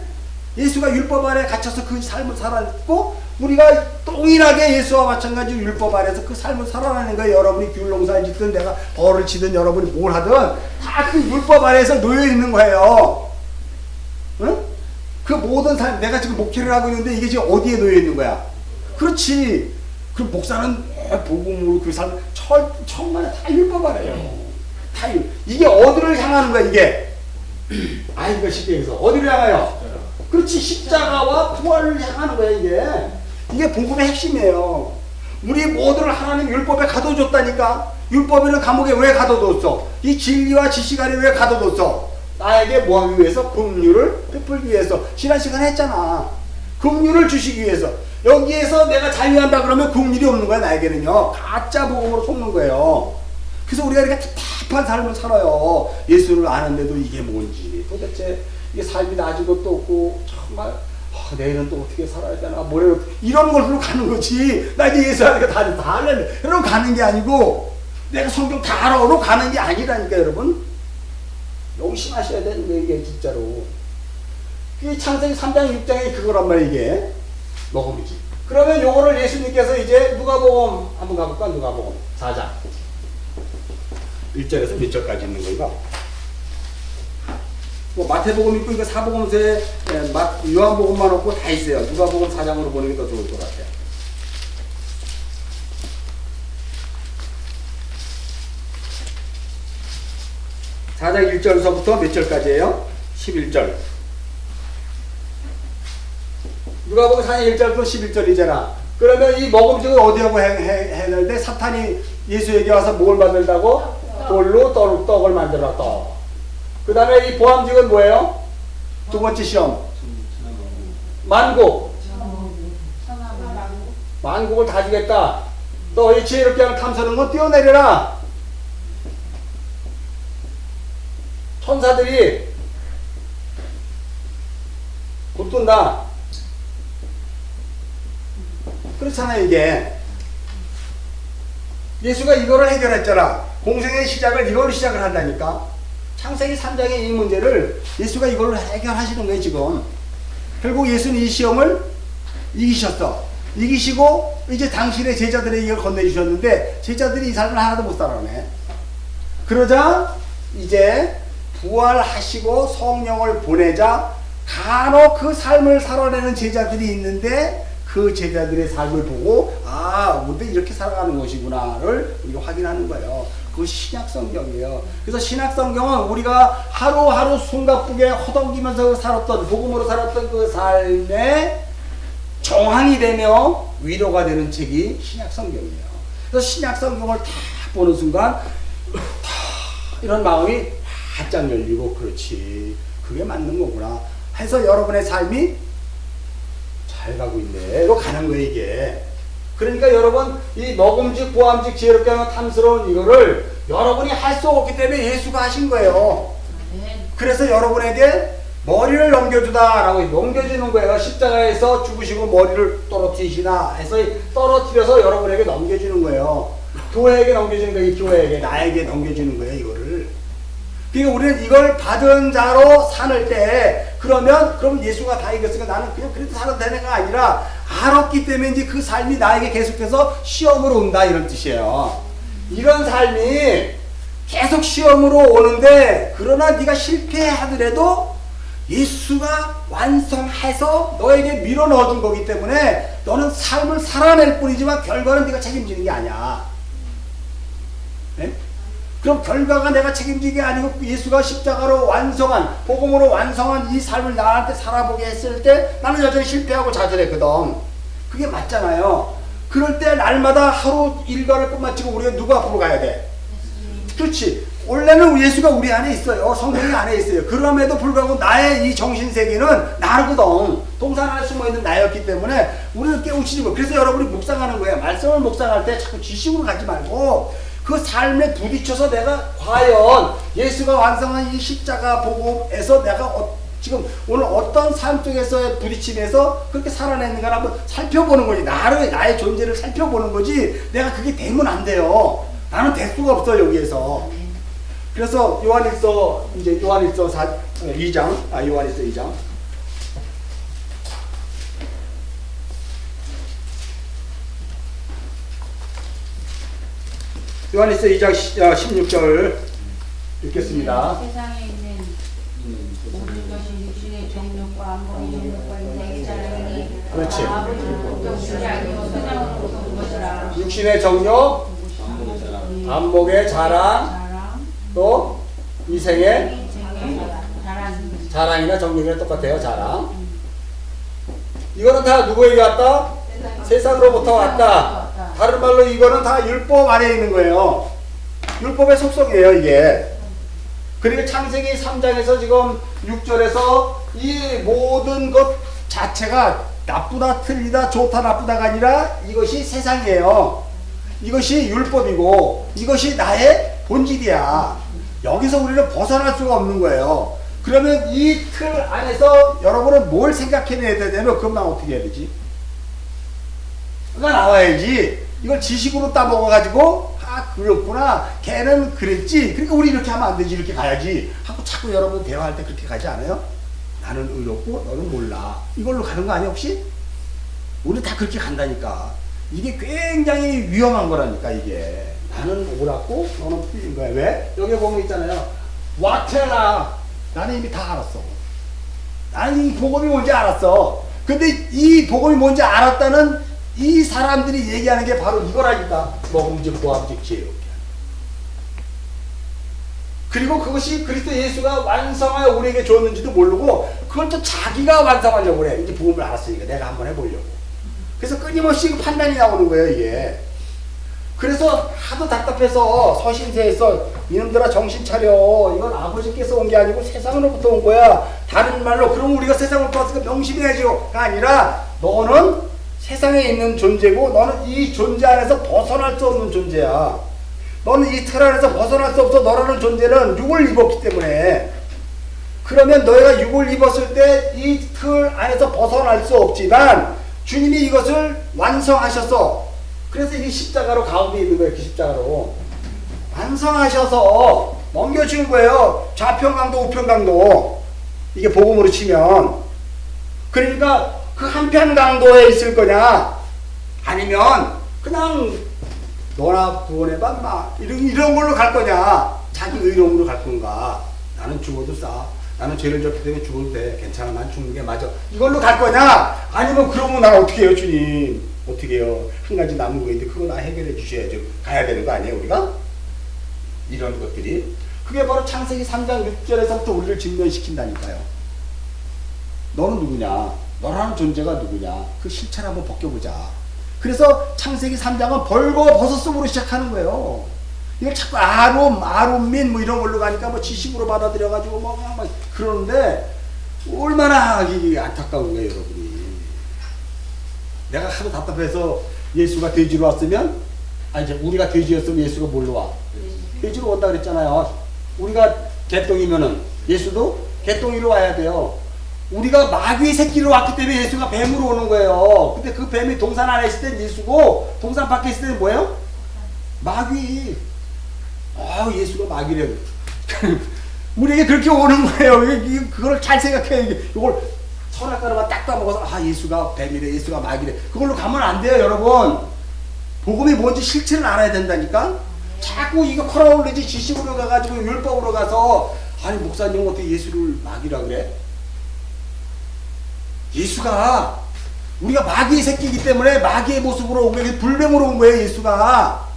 예수가 율법 아래 갇혀서 그 삶을 살았고, 우리가 동일하게 예수와 마찬가지로 율법 아래서 그 삶을 살아가는 거예요. 여러분이 귤농사를 짓든 내가 벌을 치든 여러분이 뭘 하든 다 그 율법 아래에서 놓여 있는 거예요. 응? 그 모든 삶, 내가 지금 목회를 하고 있는데 이게 지금 어디에 놓여 있는 거야? 그렇지. 그 목사는 복음으로 그 삶, 천만에 다 율법 아래요. 다 이게 어디를 향하는 거야, 이게? 이거 쉽게 해서. 어디를 향하여? 그렇지. 십자가와 부활을 향하는 거야, 이게. 이게 복음의 핵심이에요. 우리 모두를 하나님 율법에 가둬줬다니까. 율법에는 감옥에 왜 가둬뒀어? 이 진리와 지식 안에 왜 가둬뒀어? 나에게 뭐 하기 위해서? 긍휼을 베풀기 위해서. 지난 시간에 했잖아. 긍휼을 주시기 위해서. 여기에서 내가 자유한다 그러면 긍휼이 없는 거야, 나에게는요. 가짜 복음으로 속는 거예요. 그래서 우리가 이렇게 답답한 삶을 살아요. 예수를 아는데도 이게 뭔지. 도대체 이게 삶이 나아진 것도 없고, 정말 내일은 또 어떻게 살아야 되나, 모레는 이런 걸로 가는 거지. 나 이제 예수 하니까 다 할래. 이러고 가는 게 아니고, 내가 성경 다 알아로 가는 게 아니라니까, 여러분. 용심하셔야 되는 거예요, 이게 진짜로. 이 창세기 3장 6장이 그거란 말이야, 이게. 먹음이지. 그러면 요거를 예수님께서 이제 누가복음 한번 가볼까? 누가복음 4장 1절에서 몇 절까지 있는 건가? 뭐 마태복음 있고 이거 사복음서에 요한복음만 없고 다 있어요. 누가복음 4장으로 보는 게 더 좋을 것 같아요. 사장 1절서부터 몇 절까지예요? 11절. 누가복음 4장 1절부터 11절이잖아. 그러면 이 먹음직은 어디하고 해야 되는데, 사탄이 예수에게 와서 뭘 만들다고? 돌로 떡을 만들었다. 그 다음에 이 보암직은 뭐예요? 두 번째 시험. 만국. 만국을 다 주겠다. 또 이 지혜롭게 하는 탐스러운 건 뛰어내려라. 천사들이 붙든다. 그렇잖아요, 이게. 예수가 이거를 해결했잖아. 공생의 시작을 이걸로 시작을 한다니까. 창세기 3장의 이 문제를 예수가 이걸로 해결하시는 거예요, 지금. 결국 예수는 이 시험을 이기셨어. 이기시고, 이제 당신의 제자들에게 이걸 건네주셨는데, 제자들이 이 삶을 하나도 못 살아내. 그러자, 이제 부활하시고 성령을 보내자 간혹 그 삶을 살아내는 제자들이 있는데 그 제자들의 삶을 보고 우리도 이렇게 살아가는 것이구나를 우리가 확인하는 거예요. 그것이 신약 성경이에요. 그래서 신약 성경은 우리가 하루하루 숨가쁘게 허덕이면서 살았던 복음으로 살았던 그 삶에 정황이 되며 위로가 되는 책이 신약 성경이에요. 그래서 신약 성경을 다 보는 순간 이런 마음이 바짝 열리고 그렇지 그게 맞는 거구나 해서 여러분의 삶이 잘 가고 있네 로 가는 거예요 이게. 그러니까 여러분 이 먹음직 보암직 지혜롭게 하면 탐스러운 이거를 여러분이 할 수 없기 때문에 예수가 하신 거예요. 그래서 여러분에게 머리를 넘겨주다라고 넘겨주는 거예요. 십자가에서 죽으시고 머리를 떨어뜨리시나 해서 떨어뜨려서 여러분에게 넘겨주는 거예요. 교회에게 넘겨주는 거예요. 이 교회에게 나에게 넘겨주는 거예요. 이거를. 그러니까 우리는 이걸 받은 자로 사는 때 그럼 예수가 다 이겼으니까 나는 그냥 그래도 살아도 되는가 아니라 알았기 때문에 이제 그 삶이 나에게 계속해서 시험으로 온다 이런 뜻이에요. 이런 삶이 계속 시험으로 오는데 그러나 네가 실패하더라도 예수가 완성해서 너에게 밀어 넣어준 거기 때문에 너는 삶을 살아낼 뿐이지만 결과는 네가 책임지는 게 아니야. 네? 그럼 결과가 내가 책임지는 게 아니고 예수가 십자가로 완성한 복음으로 완성한 이 삶을 나한테 살아보게 했을 때 나는 여전히 실패하고 좌절했거든. 그게 맞잖아요. 그럴 때 날마다 하루 일과를 끝마치고 우리가 누구 앞으로 가야 돼? 그렇지. 원래는 예수가 우리 안에 있어요. 성령이 안에 있어요. 그럼에도 불구하고 나의 이 정신세계는 나거든. 동산 안에 숨어있는 나였기 때문에 우리는 깨우치지 못. 그래서 여러분이 묵상하는 거예요. 말씀을 묵상할 때 자꾸 지식으로 가지 말고 그 삶에 부딪혀서 내가 과연 예수가 완성한 이 십자가 복음에서 내가 지금 오늘 어떤 삶 속에서의 부딪힘에서 그렇게 살아냈는가를 한번 살펴보는 거지. 나의 존재를 살펴보는 거지. 내가 그게 되면 안 돼요. 나는 될 수가 없어 여기에서. 그래서 요한일서 2장. 요한일서 2장 16절 읽겠습니다. 세상에 있는 모든 것이 육신의 정욕과 안목의 정욕과 인생의 자랑이니 그렇지. 아버지로부터 오시지 아니요 세상으로부터 온 것이라. 육신의 정욕, 안목의 자랑, 또 이생의 자랑이나 정욕이랑 똑같아요. 자랑. 이거는 다 누구에게 왔다? 세상으로부터 왔다. 다른 말로 이거는 다 율법 안에 있는 거예요. 율법의 속성이에요 이게. 그리고 창세기 3장에서 지금 6절에서 이 모든 것 자체가 나쁘다 틀리다 좋다 나쁘다가 아니라 이것이 세상이에요. 이것이 율법이고 이것이 나의 본질이야. 여기서 우리는 벗어날 수가 없는 거예요. 그러면 이 틀 안에서 여러분은 뭘 생각해내야 되냐면 그럼 나 어떻게 해야 되지? 그가 나와야지. 이걸 지식으로 따먹어가지고 그렇구나 걔는 그랬지 그러니까 우리 이렇게 하면 안 되지 이렇게 가야지 하고 자꾸 여러분 대화할 때 그렇게 가지 않아요? 나는 의롭고 너는 몰라 이걸로 가는 거 아니야 혹시? 우리 다 그렇게 간다니까. 이게 굉장히 위험한 거라니까 이게. 나는 옳았고 너는 틀린 거야. 왜? 여기 보면 있잖아요. 와텔라 나는 이미 다 알았어. 나는 이 복음이 뭔지 알았어. 근데 이 복음이 뭔지 알았다는 이 사람들이 얘기하는 게 바로 이거라니까. 먹음직 보암직 지혜롭게. 그리고 그것이 그리스도 예수가 완성하여 우리에게 줬는지도 모르고 그걸 또 자기가 완성하려고 그래. 이제 복음을 알았으니까 내가 한번 해보려고. 그래서 끊임없이 판단이 나오는 거예요 이게. 그래서 하도 답답해서 서신서에서 이놈들아 정신 차려. 이건 아버지께서 온 게 아니고 세상으로부터 온 거야. 다른 말로 그럼 우리가 세상으로부터 왔으니까 명심해야지가 아니라 너는 세상에 있는 존재고 너는 이 존재 안에서 벗어날 수 없는 존재야. 너는 이 틀 안에서 벗어날 수 없어. 너라는 존재는 육을 입었기 때문에. 그러면 너희가 육을 입었을 때 이 틀 안에서 벗어날 수 없지만 주님이 이것을 완성하셔서 그래서 이게 십자가로 가운데 있는 거예요. 그 십자가로 완성하셔서 넘겨주는 거예요. 좌편강도 우편강도. 이게 복음으로 치면 그러니까 그 한편 강도에 있을 거냐 아니면 그냥 너나 구원해봐 마 이런 걸로 갈 거냐 자기 의로움으로 갈 건가. 나는 죽어도 싸. 나는 죄를 졌기 때문에 죽을 때 괜찮아. 난 죽는 게 맞아. 이걸로 갈 거냐? 아니면 그러면 나 어떻게 해요, 주님? 어떻게 해요? 한 가지 남은 거 있는데 그거 나 해결해 주셔야죠. 가야 되는 거 아니에요, 우리가? 이런 것들이. 그게 바로 창세기 3장 6절에서부터 우리를 직면시킨다니까요. 너는 누구냐? 너라는 존재가 누구냐? 그 실체를 한번 벗겨보자. 그래서 창세기 3장은 벌거벗었음으로 시작하는 거예요. 이걸 자꾸 아롬민 뭐 이런 걸로 가니까 뭐 지식으로 받아들여가지고 뭐 그냥 막 그러는데 얼마나 이게 안타까운 거예요, 여러분이. 내가 하도 답답해서 예수가 돼지로 왔으면, 이제 우리가 돼지였으면 예수가 뭘로 와? 돼지로 온다 그랬잖아요. 우리가 개똥이면은 예수도 개똥이로 와야 돼요. 우리가 마귀의 새끼로 왔기 때문에 예수가 뱀으로 오는 거예요. 근데 그 뱀이 동산 안에 있을 땐 예수고 동산 밖에 있을 때는 뭐예요? 마귀. 예수가 마귀래. 우리에게 그렇게 오는 거예요. 그걸 잘 생각해요. 이걸 선악과로만 딱 따먹어서 예수가 뱀이래, 예수가 마귀래. 그걸로 가면 안 돼요, 여러분. 복음이 뭔지 실체를 알아야 된다니까. 자꾸 이거 커라올리지 지식으로 가가지고 율법으로 가서 아니 목사님 어떻게 예수를 마귀라 그래? 예수가 우리가 마귀의 새끼이기 때문에 마귀의 모습으로 온 거예요. 불뱀으로 온 거예요, 예수가.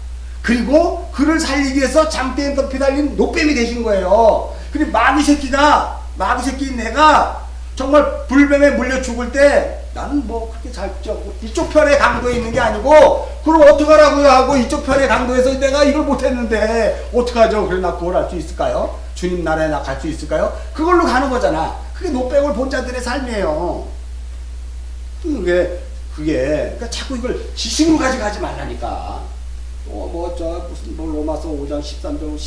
그리고 그를 살리기 위해서 장대에 덮이 달린 노뱀이 되신 거예요. 그리고 마귀 새끼인 내가 정말 불뱀에 물려 죽을 때 나는 뭐 그렇게 잘 이쪽 편의 강도에 있는 게 아니고 그럼 어떡하라고요 하고 이쪽 편의 강도에서 내가 이걸 못했는데 어떡하죠? 그래 나 그걸 할 수 있을까요? 주님 나라에 나 갈 수 있을까요? 그걸로 가는 거잖아. 그게 노뱀을 본 자들의 삶이에요. 그게 그러니까 자꾸 이걸 지식으로 가져가지 말라니까. 무슨 로마서 5장 13절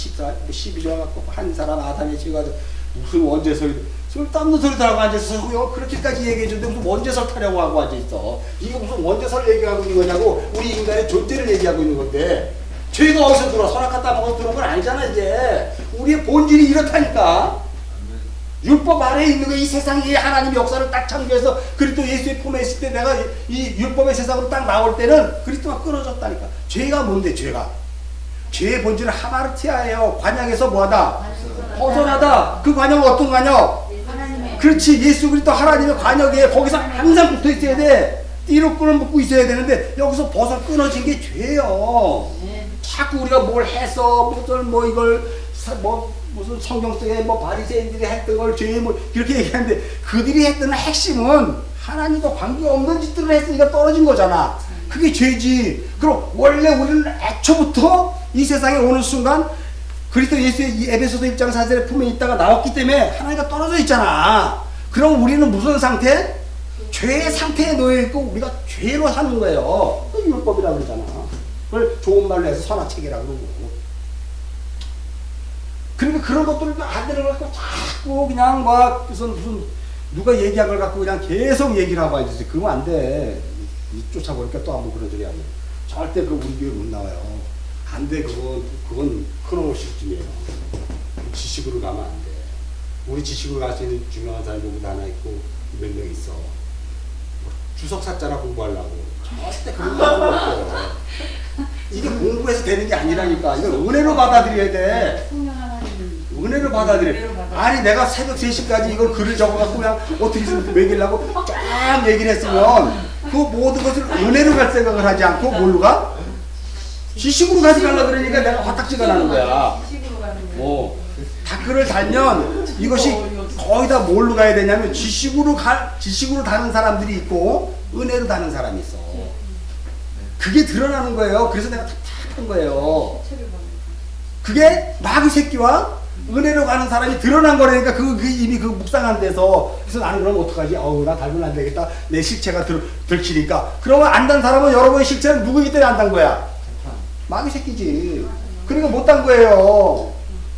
12절 갖고 한 사람 아담이 지어가지고 무슨 원죄설 땀는 소리 타라고 앉아있어. 그렇게까지 얘기해 주는데 무슨 원죄설 타려고 하고 앉아있어. 이거 무슨 원죄설 얘기하고 있는 거냐고. 우리 인간의 존재를 얘기하고 있는 건데 죄가 어디서 들어? 선악과 따먹어서 들어온 건 아니잖아. 이제 우리의 본질이 이렇다니까. 율법 아래에 있는 거. 이 세상에 하나님의 역사를 딱 창조해서 그리스도 예수의 품에 있을 때 내가 이 율법의 세상으로 딱 나올 때는 그리스도가 끊어졌다니까. 죄가 뭔데? 죄의 본질은 하마르티아예요. 관역에서 뭐하다? 벗어나다. 그 관역은 어떤 관역? 그렇지. 예수 그리스도 하나님의 관역에 거기서 항상 붙어 있어야 돼. 띠로 끊어먹고 있어야 되는데 여기서 끊어진 게 죄예요. 자꾸 우리가 뭘 해서 무슨 성경 속에 바리새인들이 했던 걸 죄 이렇게 얘기하는데 그들이 했던 핵심은 하나님과 관계없는 짓들을 했으니까 떨어진 거잖아. 그게 죄지. 그럼 원래 우리는 애초부터 이 세상에 오는 순간 그리스도 예수의 에베소서 1장 4절의 품에 있다가 나왔기 때문에 하나님과 떨어져 있잖아. 그럼 우리는 무슨 상태? 죄의 상태에 놓여있고 우리가 죄로 사는 거예요. 그 율법이라고 그러잖아. 그걸 좋은 말로 해서 선악책이라고 그러고. 그러니까 그런 것들을 안 되는 걸 갖고 자꾸 그냥 무슨 누가 얘기한 걸 갖고 그냥 계속 얘기를 하고 앉아있어. 그러면 안 돼. 쫓아보니까 또 한번 그런 소리 하면 절대 우리 교회 못 나와요. 안 돼. 그건 크로노시즘이에요. 지식으로 가면 안 돼. 우리 지식으로 갈 수 있는 유명한 사람이 여기 하나 있고 몇 명 있어. 주석사자나 공부하려고. 절대 그런 거 없어요. 이게 공부해서 되는 게 아니라니까. 이걸 은혜로 받아들여야 돼. 은혜로 받아들여. 아니 내가 새벽 3시까지 이걸 글을 적어갖고 그냥 어떻게 좀 매기려고 쫙 얘기를 했으면 그 모든 것을 은혜로 갈 생각을 하지 않고 뭘로 가? 지식으로 가져가려고 그러니까 내가 화딱지가 나는 거야. 댓글을 달면 이것이 거의 다 뭘로 가야 되냐면 지식으로 다는 사람들이 있고 은혜로 다는 사람이 있어. 그게 드러나는 거예요. 그래서 내가 답답한 거예요. 그게 마귀 새끼와 은혜로 가는 사람이 드러난 거라니까. 이미 묵상한 데서. 그래서 나는 그럼 어떡하지? 나 닮으면 안 되겠다. 내 실체가 들키니까. 그러면 안단 사람은 여러분의 실체는 누구이기 때문에 안단 거야? 마귀 새끼지. 그러니까 못 단 거예요.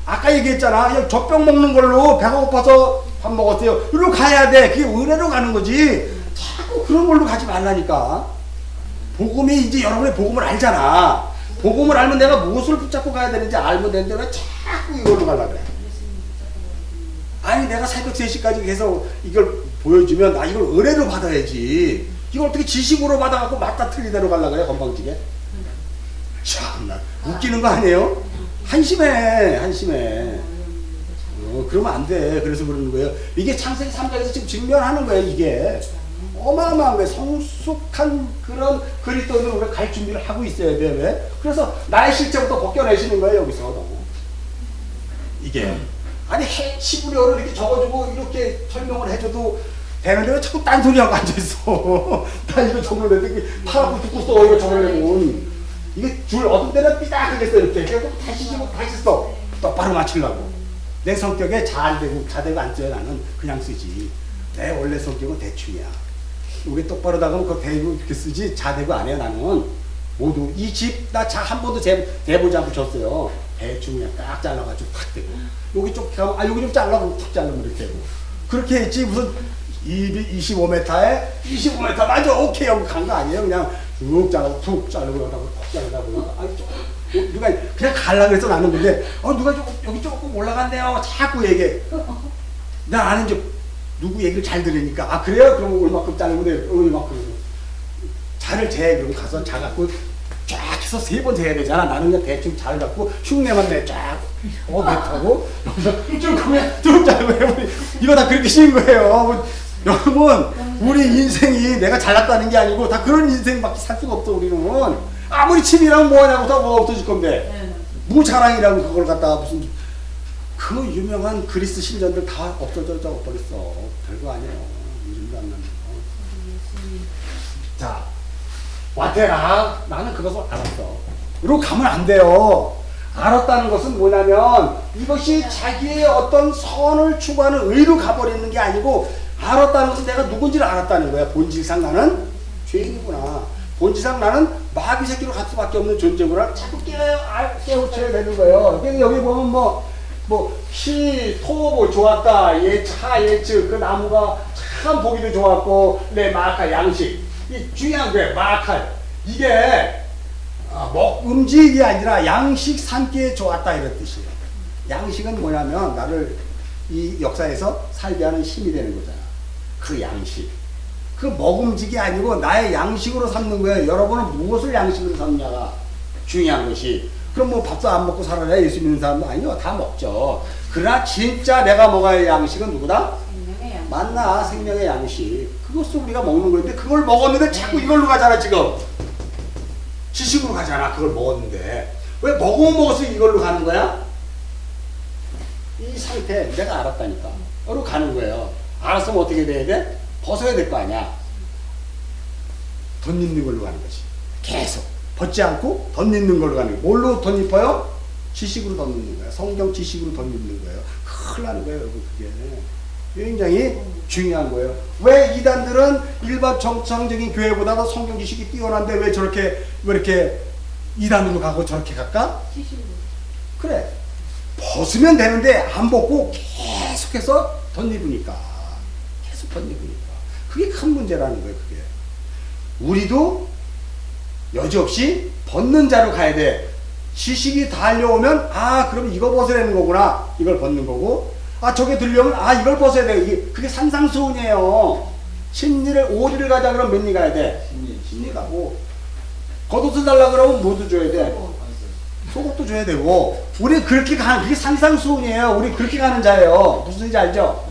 아까 얘기했잖아. 젖병 먹는 걸로 배가 고파서 밥 먹었어요. 이리로 가야 돼. 그게 은혜로 가는 거지. 자꾸 그런 걸로 가지 말라니까. 복음이 이제 여러분의 복음을 알잖아. 복음을 알면 내가 무엇을 붙잡고 가야 되는지 알면 되는데 왜 자꾸 이걸로 가려고 그래? 아니 내가 새벽 3시까지 계속 이걸 보여주면 이걸 은혜로 받아야지. 이걸 어떻게 지식으로 받아갖고 맞다 틀리대로 가려고 그래? 건방지게. 참나 웃기는 거 아니에요? 한심해. 그러면 안 돼. 그래서 그러는 거예요. 이게 창세기 3장에서 지금 증명하는 거예요. 이게 어마어마한 거예요. 성숙한 그런 그리스도인을 우리가 갈 준비를 하고 있어야 돼. 왜? 그래서 나의 실제부터 벗겨내시는 거예요. 여기서 너무. 이게 아니 시부려를 이렇게 적어주고 이렇게 설명을 해줘도 되는데 왜 자꾸 딴소리하고 앉아있어. 나 이거 적으려는데 파랗고 듣고 써. 이거 적으려면 이게 줄 어떤 때는 삐딱하게 써 이렇게. 그래서 다시 지고 다시 써. 똑바로 맞추려고. 내 성격에 자대고 안 써요. 나는 그냥 쓰지. 내 원래 성격은 대충이야. 이게 똑바로 나가면 그거 대고 이렇게 쓰지 자대고 안 해요. 나는 모두 이 집 나 한 번도 대보지 않고 줬어요. 대충 그냥 딱 잘라가지고 탁 대고 여기 쪽 가면 여기 좀 잘라고 탁 자르면 이렇게 하고 그렇게 했지. 무슨 25m에 25m 맞아 오케이 하고 간 거 아니에요. 그냥 쭉 잘라고 툭 자르고 여기다가 툭 자르고 누가 그냥 갈라 그래서 나는 근데 누가 여기 조금 올라간대요. 자꾸 얘기해. 나 아는 줄 누구 얘기를 잘 들으니까 그래요? 그럼 얼마큼 자르면 돼요? 얼마큼 자를 재. 그럼 가서 자갖고 쫙 해서 3번 재야 되잖아. 나는 그냥 대충 잘 갖고 흉내만 내 쫙 뱉하고 쭉 자르고 해버리. 이거 다 그렇게 쉬운 거예요. 여러분 우리 인생이 내가 잘났다는 게 아니고 다 그런 인생밖에 살 수가 없어. 우리는 아무리 취미라면 뭐하냐고 다 뭐가 없어질 건데 뭐 자랑이라고 그걸 갖다가 무슨 그 유명한 그리스 신전들 다 없어져 버렸어. 별거 아니에요. 이름도 안 나는 거. 자, 와테라. 나는 그것을 알았어. 이러고 가면 안 돼요. 알았다는 것은 뭐냐면 이것이 자기의 어떤 선을 추구하는 의로 가버리는 게 아니고 알았다는 것은 내가 누군지를 알았다는 거야. 본질상 나는 죄인이구나. 본질상 나는 마귀 새끼로 갈 수밖에 없는 존재구나. 자꾸 깨우쳐야 되는 거예요. 여기 보면 시, 토, 좋았다. 예측, 그 나무가 참 보기도 좋았고, 마칼, 양식. 이 중요한 거예요, 마칼. 이게, 음식이 아니라 양식 삼기에 좋았다. 이런 뜻이에요. 양식은 뭐냐면, 나를 이 역사에서 살게 하는 힘이 되는 거잖아. 그 양식. 그 먹음직이 아니고 나의 양식으로 삼는 거예요. 여러분은 무엇을 양식으로 삼냐가 중요한 것이. 그럼 뭐 밥도 안 먹고 살아야 예수 믿는 사람도 아니요. 다 먹죠. 그러나 진짜 내가 먹어야 할 양식은 누구다? 만나 생명의 양식. 그것을 우리가 먹는 건데 그걸 먹었는데 자꾸 이걸로 가잖아 지금. 지식으로 가잖아. 그걸 먹었는데. 왜 먹었으면 이걸로 가는 거야? 이 상태 내가 알았다니까. 그로 가는 거예요. 알았으면 어떻게 돼야 돼? 벗어야 될 거 아니야. 덧입는 걸로 가는 거지. 계속. 벗지 않고 덧입는 걸로 가는 거예요. 뭘로 덧입어요? 지식으로 덧입는 거예요. 성경 지식으로 덧입는 거예요. 큰일 나는 거예요, 여러분. 그게 굉장히 중요한 거예요. 왜 이단들은 일반 정상적인 교회보다도 성경 지식이 뛰어난데 왜 이렇게 이단으로 가고 저렇게 갈까? 그래. 벗으면 되는데 안 벗고 계속해서 덧입으니까. 계속 덧입으니까. 그게 큰 문제라는 거예요, 그게. 우리도 여지없이 벗는 자로 가야 돼. 지식이 달려오면 그럼 이거 벗어야 되는 거구나. 이걸 벗는 거고 저게 들려오면 이걸 벗어야 돼. 그게 산상수훈이에요. 오리를 가자 그러면 몇 리 가야 돼? 10리 가고 겉옷을 달라 그러면 뭐도 줘야 돼? 속옷도 줘야 되고 우리 그렇게 가는 그게 산상수훈이에요. 우리 그렇게 가는 자예요. 무슨 소리인지 알죠?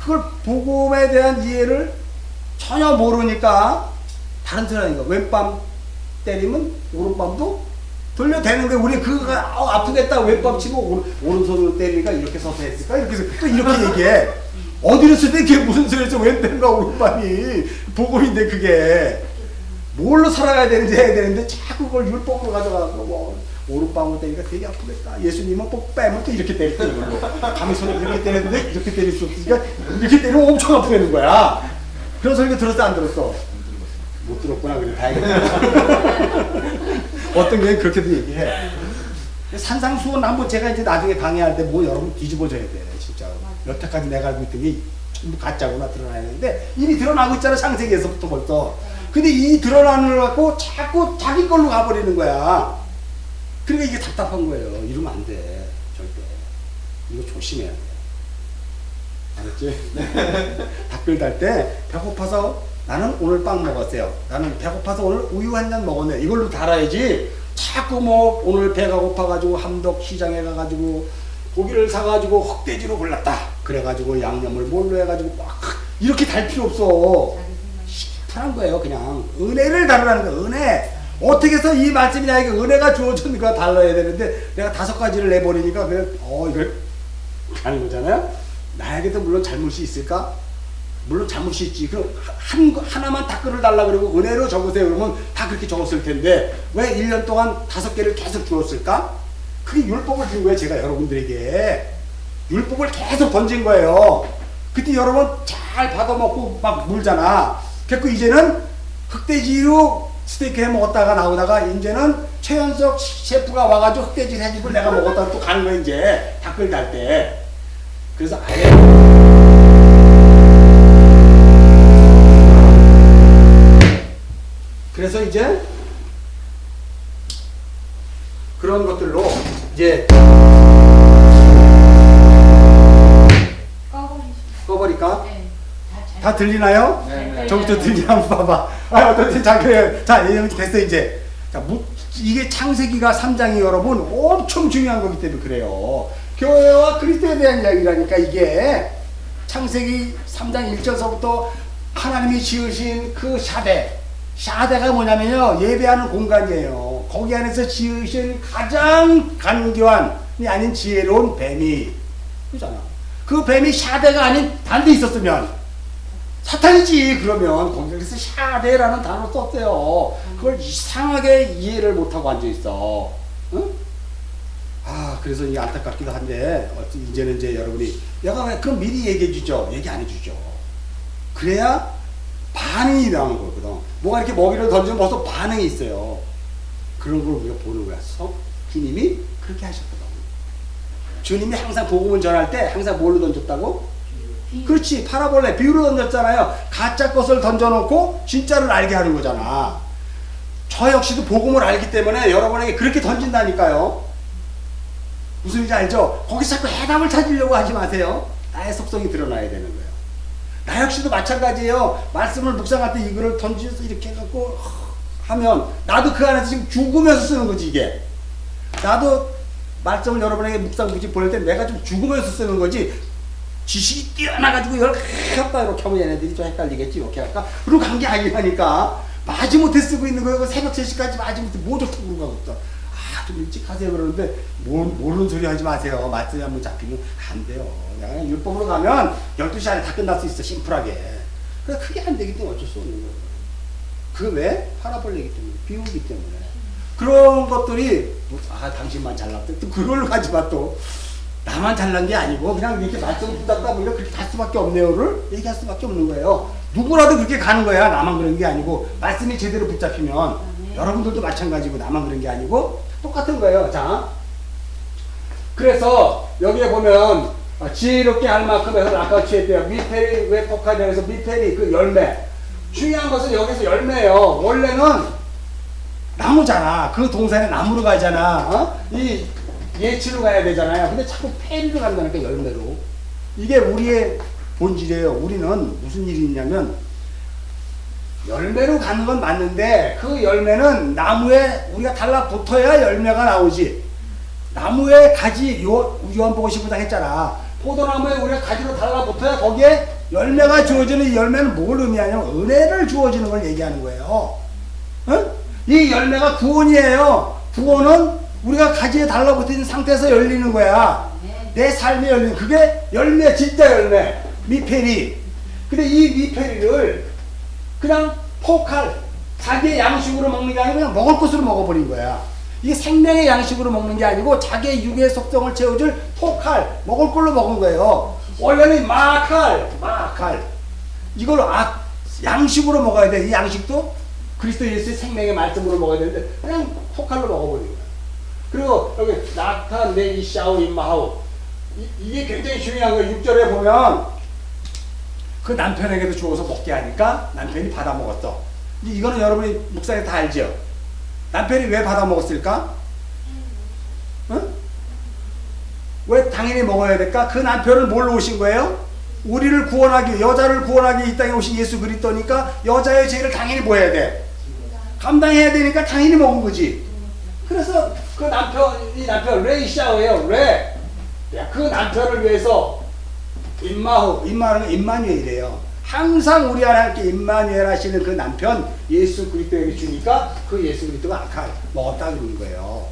그걸 복음에 대한 이해를 전혀 모르니까 다른 사람이니까 왼밤 때리면 오른밤도 돌려대는데 우리 그거가 아프겠다 왼밤 치고 오른손으로 때리니까 이렇게 서서 했을까? 이렇게 해서 또 이렇게 얘기해. 어디로 쓸 때 그게 무슨 소리였어? 왼밤과 오른밤이 복음인데 그게 뭘로 살아가야 되는지 해야 되는데 자꾸 그걸 율법으로 가져가고 오른밤으로 때리니까 되게 아프겠다. 예수님은 꼭 빼면 또 이렇게 때리고 이걸로 가미손을 이렇게 때렸는데 이렇게 때릴 수 없으니까 이렇게 때리면 엄청 아프다는 거야. 그런 소리가 들었어 안 들었어? 못 들었구나. 그래 다행이다. 어떤 경우에 그렇게도 얘기해. 산상수훈 한번 제가 이제 나중에 강의할 때 여러분 뒤집어져야 돼. 진짜 여태까지 내가 알고 있던 게 전부 가짜구나 드러나야 되는데 이미 드러나고 있잖아. 창세기에서부터 벌써. 근데 이 드러나는 걸 갖고 자꾸 자기 걸로 가버리는 거야. 그러니까 이게 답답한 거예요. 이러면 안 돼. 절대. 이거 조심해야 돼. 알았지? 댓글 달 때 배고파서 나는 오늘 빵 먹었어요. 나는 배고파서 오늘 우유 한 잔 먹었네. 이걸로 달아야지. 자꾸 오늘 배가 고파가지고 함덕 시장에 가가지고 고기를 사가지고 흑돼지로 골랐다. 그래가지고 양념을 뭘로 해가지고 막 이렇게 달 필요 없어. 심플한 거예요. 그냥 은혜를 다루라는 거야. 은혜. 어떻게 해서 이 말씀이 나에게 은혜가 주어졌는가 달라야 되는데 내가 5가지를 내버리니까 그냥 이걸 하는 거잖아요. 나에게도 물론 잘못이 있을까? 물론 잘못이 있지. 그럼 하나만 다 끌어달라 그러고 은혜로 적으세요 그러면 다 그렇게 적었을 텐데 왜 1년 동안 5개를 계속 주었을까? 그게 율법을 준 거예요. 제가 여러분들에게 율법을 계속 던진 거예요. 그때 여러분 잘 받아먹고 막 물잖아. 그래서 이제는 흑돼지로 스테이크 해 먹었다가 나오다가 이제는 최연석 셰프가 와가지고 흑돼지 해집을 내가 먹었다가 또 가는 거야. 이제 닭을 달 때. 그래서 아예 그래서 이제 그런 것들로 이제 꺼버릴까? 네. 다 들리나요? 네. 저부터 들리나 한번 봐봐. 어떻게 자 그래. 자 됐어 이제. 자 이게 창세기가 3장이 여러분 엄청 중요한 거기 때문에 그래요. 교회와 그리스도에 대한 이야기라니까 이게 창세기 3장 1절서부터 하나님이 지으신 그 샤데가 뭐냐면요 예배하는 공간이에요. 거기 안에서 지으신 가장 간교한이 아닌 지혜로운 뱀이 그잖아. 그 뱀이 샤데가 아닌 딴 데 있었으면 사탄이지. 그러면 거기서 샤데라는 단어를 썼대요. 그걸 이상하게 이해를 못하고 앉아있어. 응? 그래서 이게 안타깝기도 한데 이제는 이제 여러분이 내가 왜 그럼 미리 얘기해 주죠. 얘기 안 해주죠. 그래야 반응이 나오는 거거든. 뭐가 이렇게 먹이를 던지면 벌써 반응이 있어요. 그런 걸 우리가 보는 거야. 주님이 그렇게 하셨거든. 주님이 항상 복음을 전할 때 항상 뭘로 던졌다고? 그렇지. 파라볼레 비유로 던졌잖아요. 가짜 것을 던져놓고 진짜를 알게 하는 거잖아. 저 역시도 복음을 알기 때문에 여러분에게 그렇게 던진다니까요. 무슨 일인지 알죠? 거기서 자꾸 해답을 찾으려고 하지 마세요. 나의 속성이 드러나야 되는 거예요. 나 역시도 마찬가지예요. 말씀을 묵상할 때 이거를 던져서 이렇게 해갖고 하면 나도 그 안에서 지금 죽으면서 쓰는 거지 이게. 나도 말씀을 여러분에게 묵상 묵지 보낼 때 내가 좀 죽으면서 쓰는 거지. 지식이 뛰어나가지고 이걸 했다 이렇게 하면 얘네들이 좀 헷갈리겠지. 이렇게 할까? 그러고 간 게 아니라니까. 마지못해 쓰고 있는 거예요. 새벽 3시까지 마지못해 뭐 좋고 그런 거 없다. 좀 일찍 하세요 그러는데 모르는 소리 하지 마세요. 말씀이 한번 잡히면 안 돼요. 내가 그냥 율법으로 가면 12시 안에 다 끝날 수 있어. 심플하게. 그래 크게 안 되기 때문에 어쩔 수 없는 거예요. 그 왜? 파라볼레이기 때문에. 비우기 때문에. 그런 것들이 당신만 잘났대. 또 그걸로 가지 마 또. 나만 잘난 게 아니고 그냥 이렇게 말씀을 붙잡다 보니까 그렇게 갈 수밖에 없네요를 얘기할 수밖에 없는 거예요. 누구라도 그렇게 가는 거야. 나만 그런 게 아니고 말씀이 제대로 붙잡히면 여러분들도 마찬가지고 나만 그런 게 아니고 똑같은 거예요. 자, 그래서 여기에 보면 지혜롭게 할 만큼 해서 아까 취했대요. 미페리 왜 포카냐 해서 미페리 그 열매. 중요한 것은 여기서 열매예요. 원래는 나무잖아. 그 동산에 나무로 가잖아. 이 예치로 가야 되잖아요. 근데 자꾸 페리로 간다니까 열매로. 이게 우리의 본질이에요. 우리는 무슨 일이 있냐면 열매로 가는 건 맞는데 그 열매는 나무에 우리가 달라붙어야 열매가 나오지. 나무에 가지 요한복음 15장 했잖아. 포도나무에 우리가 가지로 달라붙어야 거기에 열매가 주어지는 이 열매는 뭘 의미하냐면 은혜를 주어지는 걸 얘기하는 거예요. 응? 이 열매가 구원이에요. 구원은 우리가 가지에 달라붙어 있는 상태에서 열리는 거야. 내 삶에 열리는 그게 열매, 진짜 열매. 미페리. 근데 이 미페리를 그냥 포칼 자기의 양식으로 먹는 게 아니고 그냥 먹을 것으로 먹어버린 거야. 이게 생명의 양식으로 먹는 게 아니고 자기의 육의 속성을 채워줄 포칼 먹을 걸로 먹은 거예요. 원래는 마칼 이걸 양식으로 먹어야 돼. 이 양식도 그리스도 예수의 생명의 말씀으로 먹어야 되는데 그냥 포칼로 먹어버린 거야. 그리고 여기 나탄 내이 샤오 임마하우 이게 굉장히 중요한 거예요. 6절에 보면 그 남편에게도 주어서 먹게 하니까 남편이 받아 먹었어. 이거는 여러분이 묵상에 다 알죠? 남편이 왜 받아 먹었을까? 응? 왜 당연히 먹어야 될까? 그 남편은 뭘로 오신 거예요? 우리를 구원하기, 여자를 구원하기 이 땅에 오신 예수 그리스도니까 여자의 죄를 당연히 뭐 해야 돼? 감당해야 되니까 당연히 먹은 거지. 그래서 그 남편, 이 남편 레이샤오예요. 그 남편을 위해서 임마누엘이래요. 항상 우리 하나님께 임마누엘 하시는 그 남편 예수 그리스도에게 주니까 그 예수 그리스도가 먹었다 그러는 거예요.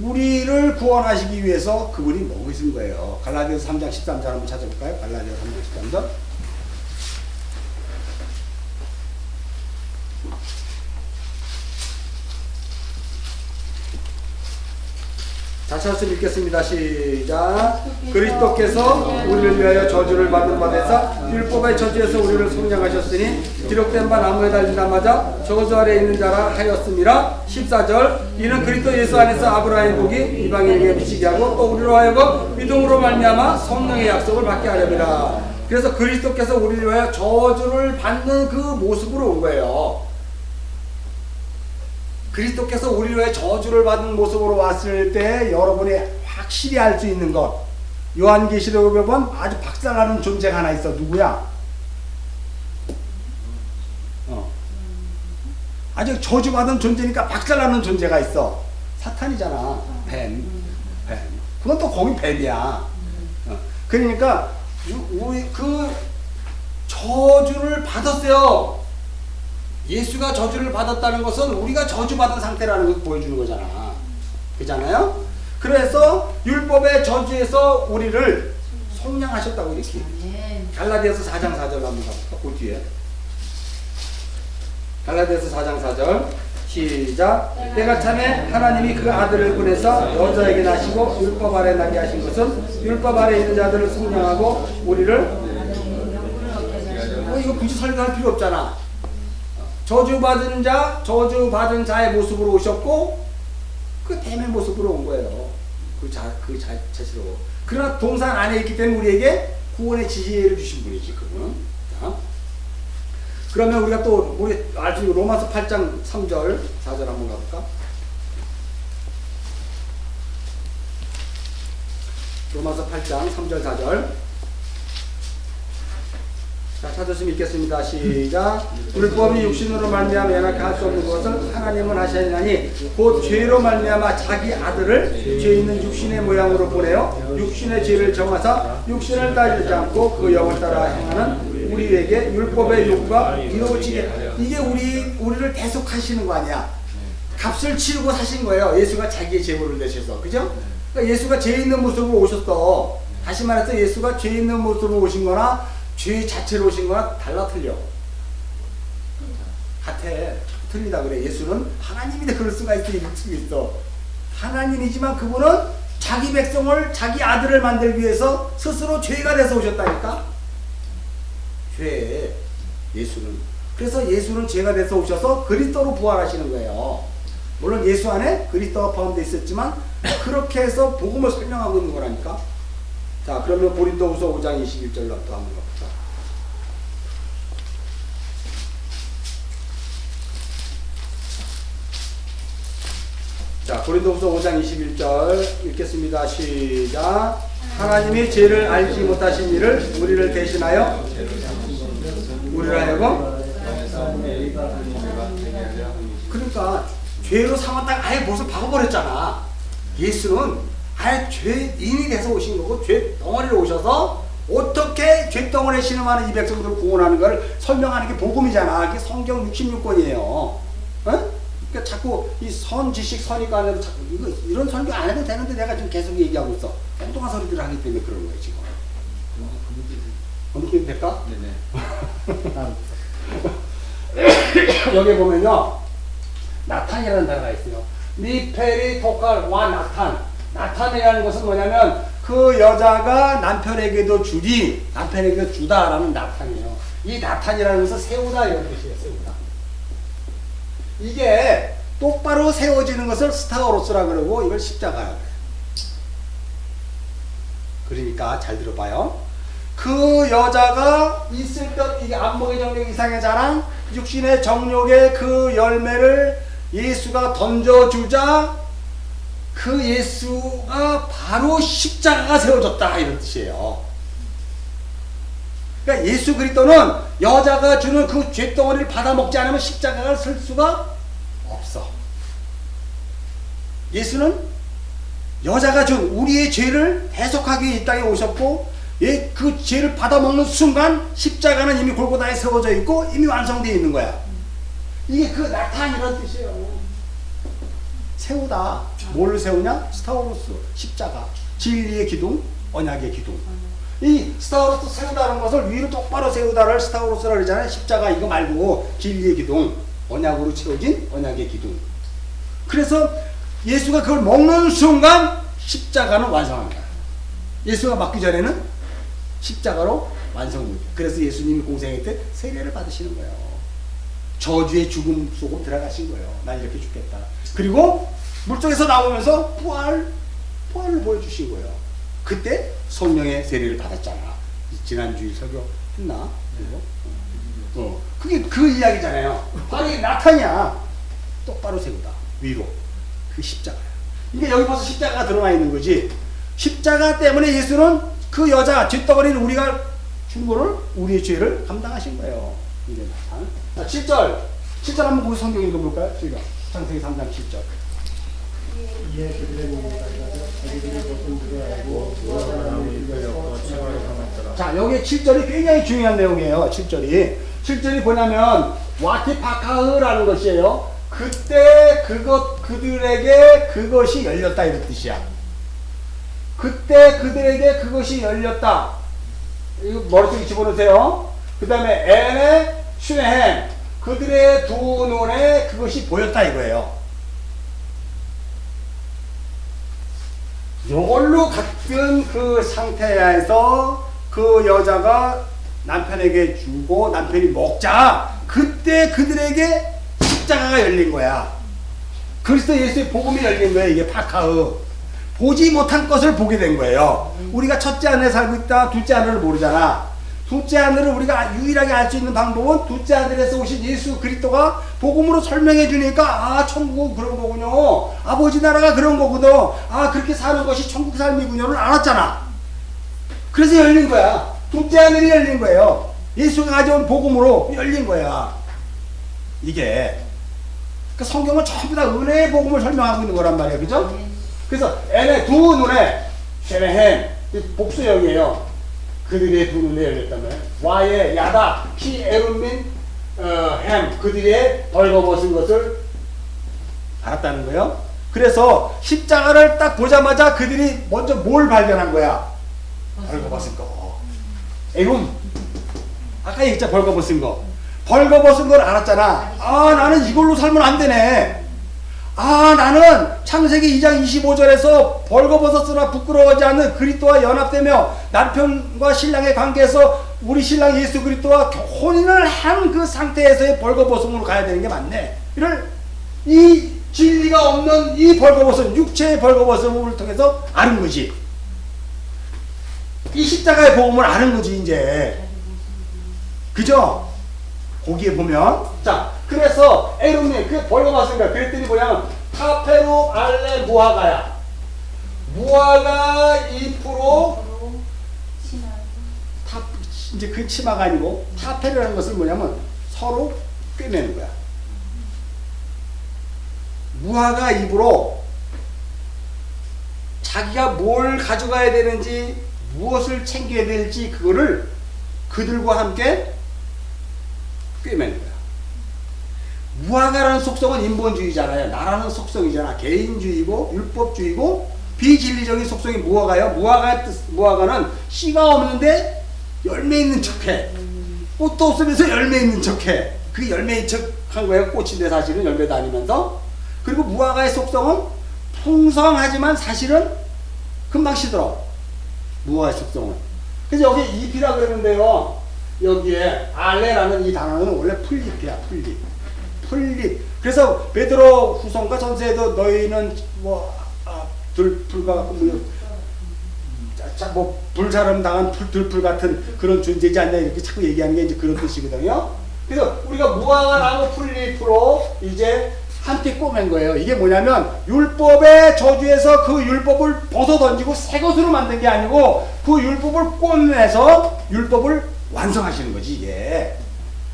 우리를 구원하시기 위해서 그분이 먹으신 거예요. 갈라디아서 3장 13절 한번 찾아볼까요? 갈라디아서 3장 13절. 자, 찾았으면 읽겠습니다. 시작. 그리스도께서 우리를 위하여 저주를 받은 바 되사 율법의 저주에서 우리를 속량하셨으니 기록된 바 나무에 달리자마자 저주 아래 있는 자라 하였음이라. 14절. 이는 그리스도 예수 안에서 아브라함의 복이 이방인에게 미치게 하고 또 우리로 하여금 믿음으로 말미암아 성령의 약속을 받게 하렵니다. 그래서 그리스도께서 우리를 위하여 저주를 받는 그 모습으로 온 거예요. 그리스도께서 우리를 위해 저주를 받은 모습으로 왔을 때 여러분이 확실히 알 수 있는 것, 요한계시록에 보면 아주 박살나는 존재가 하나 있어. 누구야? 아주 저주받은 존재니까 박살나는 존재가 있어. 사탄이잖아. 뱀. 그건 또 거기 뱀이야. 그러니까 우리 그 저주를 받았어요. 예수가 저주를 받았다는 것은 우리가 저주받은 상태라는 것을 보여주는 거잖아. 그잖아요? 그래서 율법의 저주에서 우리를 속량하셨다고 이렇게. 갈라디아서 4장 4절 한번 가볼까? 그 뒤에. 갈라디아서 4장 4절. 시작. 때가 참에 하나님이 그 아들을 보내서 여자에게 나시고 율법 아래 나게 하신 것은 율법 아래 있는 자들을 속량하고 우리를 이거 굳이 설명할 필요 없잖아. 저주받은 저주받은 자의 모습으로 오셨고, 그 뱀의 모습으로 온 거예요. 자체로. 그러나 동산 안에 있기 때문에 우리에게 구원의 지혜를 주신 분이지, 그분은. 자. 그러면 우리가 또, 우리 아주 로마서 8장 3절, 4절 한번 가볼까? 로마서 8장 3절, 4절. 자, 찾으시면 읽겠습니다. 시작. 율법이 육신으로 말미암아 연약하게 할 수 없는 것을 하나님은 하시나니 곧 죄로 말미암아 자기 아들을 죄 있는 육신의 모양으로 보내어 육신의 죄를 정하사 육신을 따르지 않고 그 영을 따라 행하는 우리에게 율법의 요구가 이루어지게. 이게 우리를 대속하시는 거 아니야. 값을 치르고 사신 거예요. 예수가 자기의 제물을 내셔서. 그죠? 그러니까 예수가 죄 있는 모습으로 오셨어. 다시 말해서 예수가 죄 있는 모습으로 오신 거나 죄 자체로 오신 거나 틀려. 같아. 틀리다 그래. 예수는 하나님인데 그럴 수가 있어. 이럴 수가 있어. 하나님이지만 그분은 자기 백성을, 자기 아들을 만들기 위해서 스스로 죄가 돼서 오셨다니까. 죄. 예수는. 그래서 예수는 죄가 돼서 오셔서 그리스도로 부활하시는 거예요. 물론 예수 안에 그리스도가 포함되어 있었지만 그렇게 해서 복음을 설명하고 있는 거라니까. 자, 그러면 고린도후서 5장 21절로 또 한번 가볼까? 자, 고린도후서 5장 21절 읽겠습니다. 시작. 하나님이 죄를 알지 못하신 이를 우리를 대신하여 우리를 하여금, 그러니까 죄로 삼았다가 아예 못을 박아버렸잖아. 예수는 아예 죄인이 돼서 오신 거고 죄 덩어리로 오셔서 어떻게 죄 덩어리에 신음하는 이 백성들을 구원하는 걸 설명하는 게 복음이잖아. 이게 성경 66권이에요. 어? 그러니까 자꾸 이 선지식 선입관으로 자꾸 이런 설교 안 해도 되는데 내가 지금 계속 얘기하고 있어. 엉뚱한 소리들을 하기 때문에 그런 거예요 지금. 어떻게 될까? 네네. 여기 보면요, 나탄이라는 단어가 있어요. 미페리 토칼 와 나탄. 나탄이라는 것은 뭐냐면 그 여자가 남편에게도 주다라는 나탄이에요. 이 나탄이라는 것은 세우다 이런 뜻이에요. 세우다. 이게 똑바로 세워지는 것을 스타우로스라 그러고 이걸 십자가라 그래요. 그러니까 잘 들어봐요. 그 여자가 있을 때 이게 안목의 정력 이상의 자랑, 육신의 정욕의 그 열매를 예수가 던져주자 그 예수가 바로 십자가가 세워졌다 이런 뜻이에요. 그러니까 예수 그리스도는 여자가 주는 그 죄덩어리를 받아먹지 않으면 십자가가 설 수가 없어. 예수는 여자가 준 우리의 죄를 대속하기 위해 이 땅에 오셨고, 예, 그 죄를 받아먹는 순간 십자가는 이미 골고다에 세워져 있고 이미 완성되어 있는 거야. 이게 그 나타이란 뜻이에요. 세우다. 뭘 세우냐? 스타우로스, 십자가, 진리의 기둥, 언약의 기둥. 이 스타우로스 세우다는 것을 위로 똑바로 세우다를 스타우로스라고 그러잖아요. 십자가 이거 말고 진리의 기둥, 언약으로 채워진 언약의 기둥. 그래서 예수가 그걸 먹는 순간 십자가는 완성합니다. 예수가 맞기 전에는 십자가로 완성됩니다. 그래서 예수님이 공생애 때 세례를 받으시는 거예요. 저주의 죽음 속으로 들어가신 거예요. 난 이렇게 죽겠다. 그리고 물속에서 나오면서 부활을 보여주신 거예요. 그때 성령의 세례를 받았잖아. 지난주에 설교했나? 그게 그 이야기잖아요. 바로 이게 나타냐. 똑바로 세우다. 위로. 그 십자가야. 이게 여기 벌써 십자가가 드러나 있는 거지. 십자가 때문에 예수는 그 여자, 죄덩어리는 우리가 준 거를, 우리의 죄를 감당하신 거예요. 이게 나타. 자, 7절. 7절 한번 우리 성경 읽어볼까요? 저희가. 창세기 3장 7절. 자, 여기 7절이 굉장히 중요한 내용이에요. 7절이 뭐냐면 와티파카흐라는 것이에요. 그때 그들에게 그것이 열렸다 이런 뜻이야. 그때 그들에게 그것이 열렸다. 이거 머릿속에 집어넣으세요. 그 다음에 에네 슈네햄, 그들의 두 눈에 그것이 보였다 이거예요. 요걸로 같은 그 상태에서 그 여자가 남편에게 주고 남편이 먹자, 그때 그들에게 십자가가 열린 거야. 그리스도 예수의 복음이 열린 거야. 이게 파카흐. 보지 못한 것을 보게 된 거예요. 우리가 첫째 아내에 살고 있다, 둘째 아내를 모르잖아. 둘째 아내를 우리가 유일하게 알 수 있는 방법은 둘째 아들에서 오신 예수 그리스도가 복음으로 설명해 주니까, 아, 천국은 그런 거군요. 아버지 나라가 그런 거거든. 아, 그렇게 사는 것이 천국 삶이군요를 알았잖아. 그래서 열린 거야. 둘째 아들이 열린 거예요. 예수가 가져온 복음으로 열린 거야. 이게. 그러니까 성경은 전부 다 은혜의 복음을 설명하고 있는 거란 말이에요. 그죠? 그래서 애네 두 눈에 쉐레햄, 복수형이에요. 그들의 두 눈에 열렸다면 와의 야다 키 에룬민 햄, 그들의 벌거벗은 것을 알았다는 거예요. 그래서 십자가를 딱 보자마자 그들이 먼저 뭘 발견한 거야? 벌거벗은 거. 에룬. 아까 얘기했잖아. 벌거벗은 거. 벌거벗은 걸 알았잖아. 아, 나는 이걸로 살면 안 되네. 아, 나는 창세기 2장 25절에서 벌거벗었으나 부끄러워하지 않는 그리스도와 연합되며 남편과 신랑의 관계에서 우리 신랑 예수 그리스도와 혼인을 한 그 상태에서의 벌거벗음으로 가야 되는 게 맞네. 이를 이 진리가 없는 이 벌거벗음, 육체의 벌거벗음을 통해서 아는 거지. 이 십자가의 복음을 아는 거지 이제. 그죠? 거기에 보면, 자, 그래서 에lum이 그 벌거벗은가 그랬더니 뭐냐면 타페루 알레 무화과야. 무화과 잎으로 이제 그 치마가 아니고 타페루라는 것은 뭐냐면 서로 꿰매는 거야. 무화과 잎으로 자기가 뭘 가져가야 되는지, 무엇을 챙겨야 될지 그거를 그들과 함께 꿰매는 거야. 무화과라는 속성은 인본주의잖아요. 나라는 속성이잖아. 개인주의고 율법주의고 비진리적인 속성이 무화과예요. 무화과는 씨가 없는데 열매 있는 척해. 꽃도 없으면서 열매 있는 척해. 그 열매인 척한 거예요. 꽃인데 사실은 열매도 아니면서. 그리고 무화과의 속성은 풍성하지만 사실은 금방 시들어. 무화과의 속성은. 그래서 여기 잎이라 그러는데요. 여기에 알레라는 이 단어는 원래 풀잎이야. 풀잎. 그래서 베드로 후서인가 전서에도 너희는 들풀과 뭐 불사름 당한 들풀 같은 그런 존재지 않냐 이렇게 자꾸 얘기하는 게 이제 그런 뜻이거든요. 그래서 우리가 무화과 나무 풀잎으로 이제 함께 꼬맨 거예요. 이게 뭐냐면 율법의 저주에서 그 율법을 벗어 던지고 새 것으로 만든 게 아니고 그 율법을 꼬매서 율법을 완성하시는 거지 이게.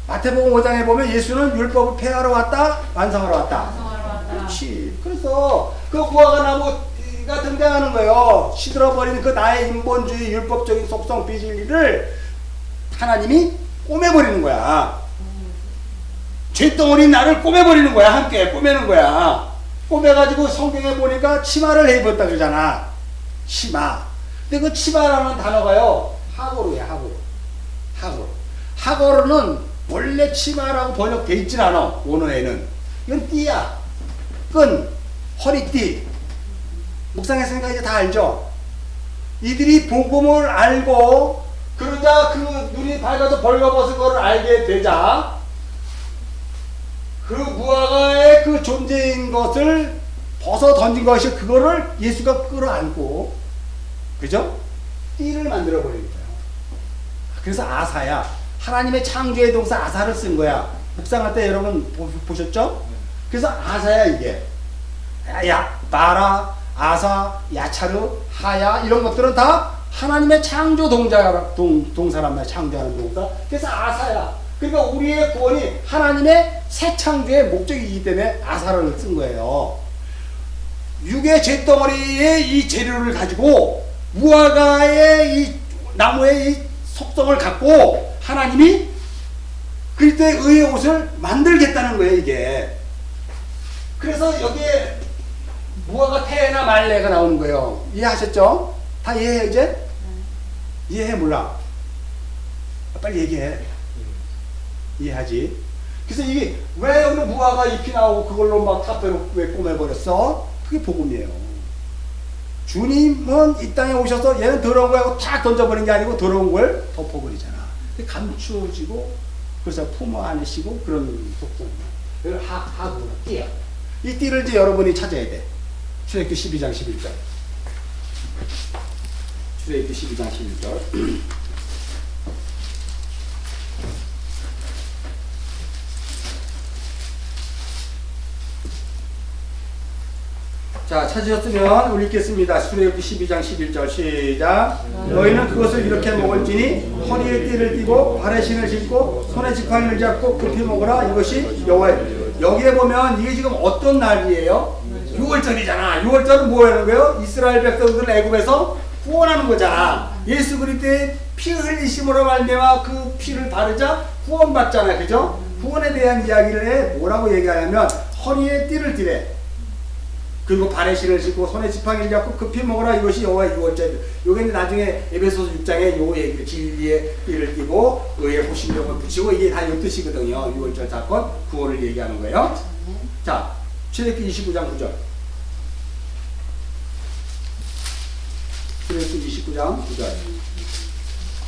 마태복음 5장에 보면 예수는 율법을 폐하러 왔다, 완성하러 왔다. 그렇지. 그래서 그 무화과 나무 띠가 등장하는 거예요. 시들어버린 그 나의 인본주의 율법적인 속성 비진리를 하나님이 꼬매버리는 거야. 죄덩어리 나를 꼬매버리는 거야. 함께 꼬매는 거야. 꼬매가지고 성경에 보니까 치마를 입었다 그러잖아. 치마. 근데 그 치마라는 단어가요, 하고르야, 하고르. 하고르. 하고르는 원래 치마라고 번역돼 있진 않아. 원어에는. 이건 띠야. 끈, 허리띠. 묵상했으니까 이제 다 알죠? 이들이 복음을 알고 그러자 그 눈이 밝아서 벌거벗은 거를 알게 되자 그 무화과의 그 존재인 것을 벗어 던진 것이 그거를 예수가 끌어안고, 그죠? 띠를 만들어 버린 거예요. 그래서 아사야. 하나님의 창조의 동사 아사를 쓴 거야. 묵상할 때 여러분 보셨죠? 그래서 아사야 이게. 야, 마라, 아사, 야차르, 하야 이런 것들은 다 하나님의 창조 동사란 말이야. 창조하는 동사. 그래서 아사야. 그러니까 우리의 구원이 하나님의 새 창조의 목적이기 때문에 아사를 쓴 거예요. 육의 잿덩어리에 이 재료를 가지고 무화과의 이 나무의 이 속성을 갖고 하나님이 그리스도의 의의 옷을 만들겠다는 거예요, 이게. 그래서 여기에 무화과 태나 말레가 나오는 거예요. 이해하셨죠? 다 이해해, 이제? 이해해, 몰라? 빨리 얘기해. 이해하지? 그래서 이게 왜 여기 무화과 잎이 나오고 그걸로 막 탑배로 왜 꼬매버렸어? 그게 복음이에요. 주님은 이 땅에 오셔서 얘는 더러운 거 하고 탁 던져버린 게 아니고 더러운 걸 덮어버리잖아. 감추어지고 그래서 품어 안으시고 그런 속성이야. 하구나, 띠야. 이 띠를 이제 여러분이 찾아야 돼. 출애굽기 12장 11절. 출애굽기 12장 11절. 자, 찾으셨으면 우리 읽겠습니다. 출애굽기 12장 11절 시작. 너희는 그것을 이렇게 먹을지니 허리에 띠를 띠고 발에 신을 신고 손에 지팡이를 잡고 급히 먹으라. 이것이 여호와의. 여기에 보면 이게 지금 어떤 날이에요? 6월절이잖아. 6월절은 뭐 하는 거예요? 이스라엘 백성들을 애굽에서 구원하는 거잖아. 예수 그리스도의 피 흘리심으로 말미암아 그 피를 바르자 구원받잖아. 그죠? 구원에 대한 이야기를 해. 뭐라고 얘기하냐면 허리에 띠를 띠래. 그리고 발에 신을 신고 손에 지팡이를 잡고 급히 먹으라. 이것이 여호와의 6월절. 요게 나중에 에베소서 6장에 요 얘기를 진리의 띠를 띠고 의의 호심령을 붙이고 이게 다 요 뜻이거든요. 6월절 사건 구원을 얘기하는 거예요. 자, 출애굽기 29장 9절. 출애굽기 29장 9절.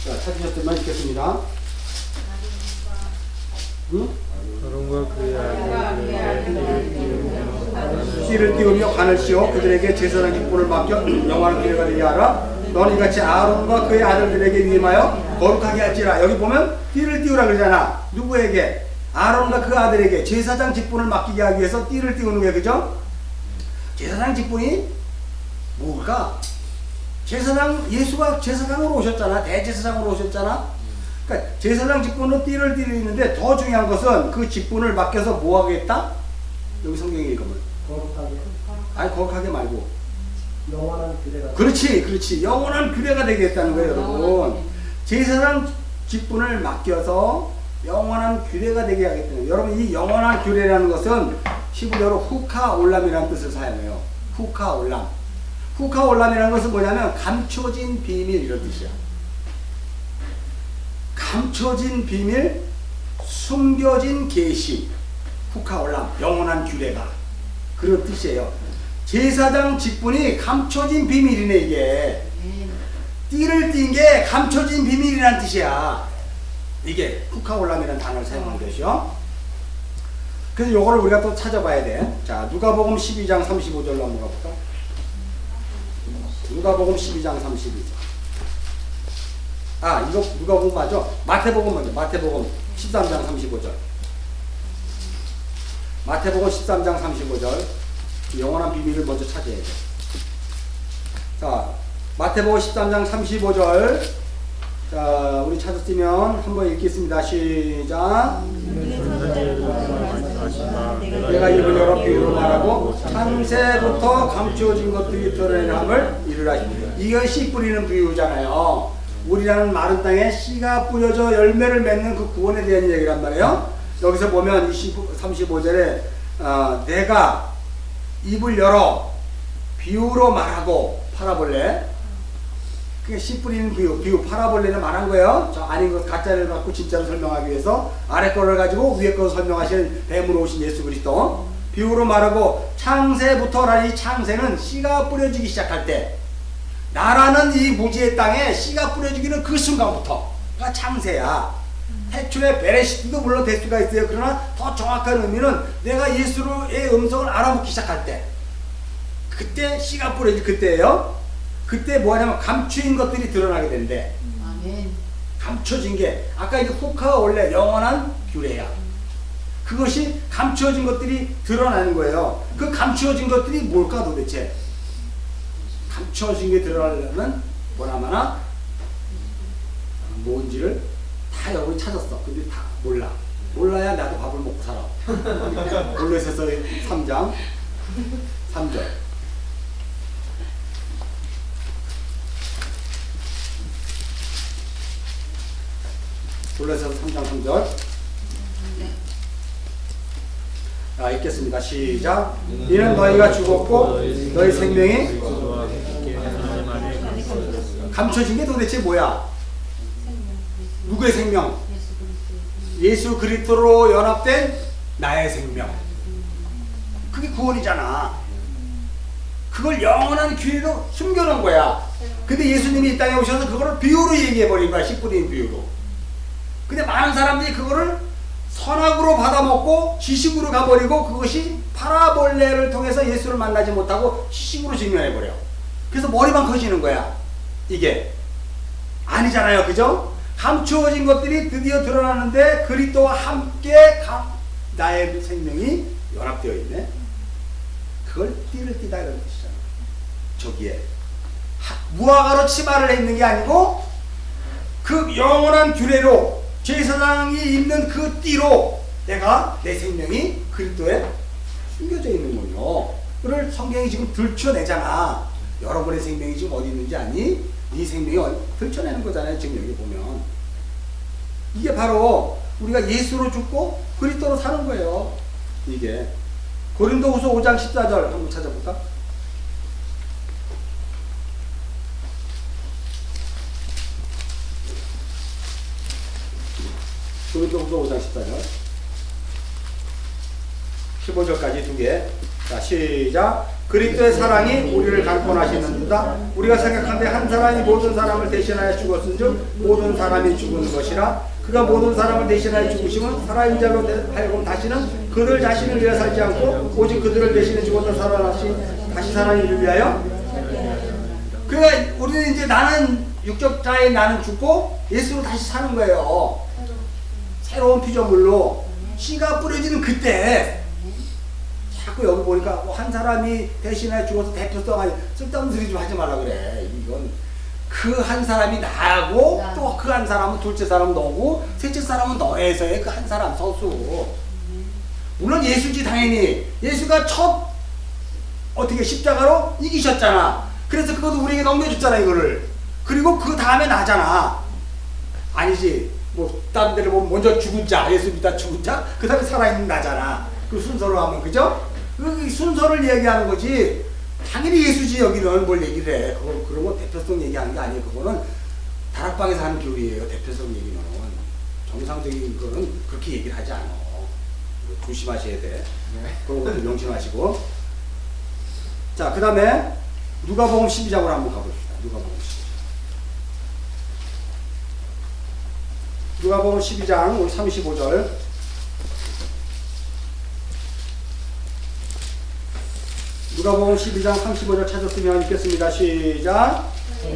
자, 찾으셨으면 읽겠습니다. 응? 아론과 그의 아들에게 띠를 띄우며 관을 씌워 그들에게 제사장 직분을 맡겨 영원한 기회가 되게 하라. 너는 이같이 아론과 그의 아들들에게 위임하여 거룩하게 할지라. 여기 보면 띠를 띄우라 그러잖아. 누구에게? 아론과 그 아들에게 제사장 직분을 맡기게 하기 위해서 띠를 띄우는 거예요. 그죠? 제사장 직분이 뭘까? 제사장, 예수가 제사장으로 오셨잖아. 대제사장으로 오셨잖아. 그러니까 제사장 직분은 띠를 띄우는데 더 중요한 것은 그 직분을 맡겨서 뭐 하겠다? 여기 성경에 읽으면 거룩하게. 아니 거룩하게 말고 영원한 규례가. 그렇지 영원한 규례가 되겠다는 거예요. 여러분 제사장 직분을 맡겨서 영원한 규례가 되게 하겠다는 거예요. 여러분 이 영원한 규례라는 것은 히브리어로 후카올람이라는 뜻을 사용해요. 후카올람. 후카올람이라는 것은 뭐냐면 감춰진 비밀 이런 뜻이야. 감춰진 비밀, 숨겨진 계시. 후카올람, 영원한 규례가 그런 뜻이에요. 제사장 직분이 감춰진 비밀이네. 이게 띠를 띈 게 감춰진 비밀이란 뜻이야. 이게 후카올람이라는 단어를 사용한 것이요. 그래서 요거를 우리가 또 찾아봐야 돼. 자, 누가복음 12장 35절로 한번 가볼까? 누가복음 12장 32절. 아, 이거 누가복음 맞아? 마태복음 먼저. 마태복음 13장 35절. 마태복음 13장 35절. 영원한 비밀을 먼저 찾아야 돼. 자, 마태복음 13장 35절. 자, 우리 찾았으면 한번 읽겠습니다. 시작. 내가 입을 열어 비유로 말하고 창세부터 감추어진 것들이 드러내함을 이르라. 이건 씨 뿌리는 비유잖아요. 우리라는 마른 땅에 씨가 뿌려져 열매를 맺는 그 구원에 대한 얘기란 말이에요. 여기서 보면 35절에 내가 입을 열어 비유로 말하고 파라볼레, 그게 씨 뿌리는 비유 파라볼레는 말한 거예요. 저 아닌 것 가짜를 갖고 진짜로 설명하기 위해서 아래 거를 가지고 위에 거를 설명하시는 뱀으로 오신 예수 그리스도. 비유로 말하고 창세부터라는 이 창세는 씨가 뿌려지기 시작할 때, 나라는 이 무지의 땅에 씨가 뿌려지기는 그 순간부터가 창세야. 태초에 베레시트도 물론 될 수가 있어요. 그러나 더 정확한 의미는 내가 예수의 음성을 알아먹기 시작할 때, 그때 씨가 뿌려질 그때예요. 그때 뭐냐면 감추인 것들이 드러나게 된대. 아멘. 감춰진 게, 아까 이제 후카가 원래 영원한 규례야. 그것이 감추어진 것들이 드러나는 거예요. 그 감추어진 것들이 뭘까 도대체? 감추어진 게 드러나려면 뭐라마나 뭔지를 다 여러분이 찾았어. 근데 다 몰라. 몰라야 나도 밥을 먹고 살아. 골로새서 3장 3절. 골로새서 3장 3절. 자, 읽겠습니다. 시작. 이는 너희가 죽었고 너희 생명이 감춰진 게 도대체 뭐야? 누구의 생명? 예수 그리스도로 연합된 나의 생명. 그게 구원이잖아. 그걸 영원한 귀로 숨겨놓은 거야. 근데 예수님이 이 땅에 오셔서 그거를 비유로 얘기해버린 거야. 씨 뿌린 비유로. 근데 많은 사람들이 그거를 선악으로 받아먹고 지식으로 가버리고, 그것이 파라볼레를 통해서 예수를 만나지 못하고 지식으로 증명해버려. 그래서 머리만 커지는 거야. 이게 아니잖아요. 그죠? 감추어진 것들이 드디어 드러나는데 그리스도와 함께 나의 생명이 연합되어 있네. 그걸 띠를 띠다 이런 뜻이잖아. 저기에 무화과로 치마를 입는 게 아니고 그 영원한 규례로 제사장이 입는 그 띠로 내가 내 생명이 그리스도에 숨겨져 있는 거요. 그걸 성경이 지금 들춰내잖아. 여러분의 생명이 지금 어디 있는지 아니? 네 생명이 들춰내는 거잖아요. 지금 여기 보면 이게 바로 우리가 예수로 죽고 그리스도로 사는 거예요. 이게 고린도후서 5장 14절 한번 찾아볼까? 고린도후서 5장 14절 15절까지 두 개. 자, 시작. 그리스도의 사랑이 우리를 강권하시는도다. 우리가 생각하는데 한 사람이 모든 사람을 대신하여 죽었은즉 모든 사람이 죽은 것이라. 그가 모든 사람을 대신하여 죽으시면 살아있는 자로 하여금 다시는 그들 자신을 위하여 살지 않고 오직 그들을 대신해 죽었다 다시 살아난 이를 위하여. 그러니까 우리는 이제 나는 육적자의 나는 죽고 예수로 다시 사는 거예요. 새로운 피조물로. 씨가 뿌려지는 그때. 자꾸 여기 보니까 한 사람이 대신해 죽어서 대표성 아니 쓸데없는 소리 좀 하지 말라 그래. 이건 그 한 사람이 나하고 또 그 한 사람은 둘째 사람 너고 셋째 사람은 너에서의 그 한 사람 서수. 물론 예수지 당연히. 예수가 첫 어떻게 십자가로 이기셨잖아. 그래서 그것도 우리에게 넘겨줬잖아 이거를. 그리고 그 다음에 나잖아. 아니지. 뭐 다른 데를 보면 먼저 죽은 자, 예수 믿다 죽은 자, 그 다음에 살아있는 나잖아. 그 순서로 하면. 그죠? 그 순서를 얘기하는 거지. 당연히 예수지 여기는 뭘 얘기를 해. 그런 거 대표성 얘기하는 게 아니에요. 그거는 다락방에서 하는 교리예요. 대표성 얘기는. 정상적인 거는 그렇게 얘기를 하지 않아. 조심하셔야 돼. 그런 것도 명심하시고. 자, 그 다음에 누가복음 12장으로 한번 가봅시다. 누가복음 12장 우리 35절. 누가복음 12장 35절 찾았으면 읽겠습니다. 시작.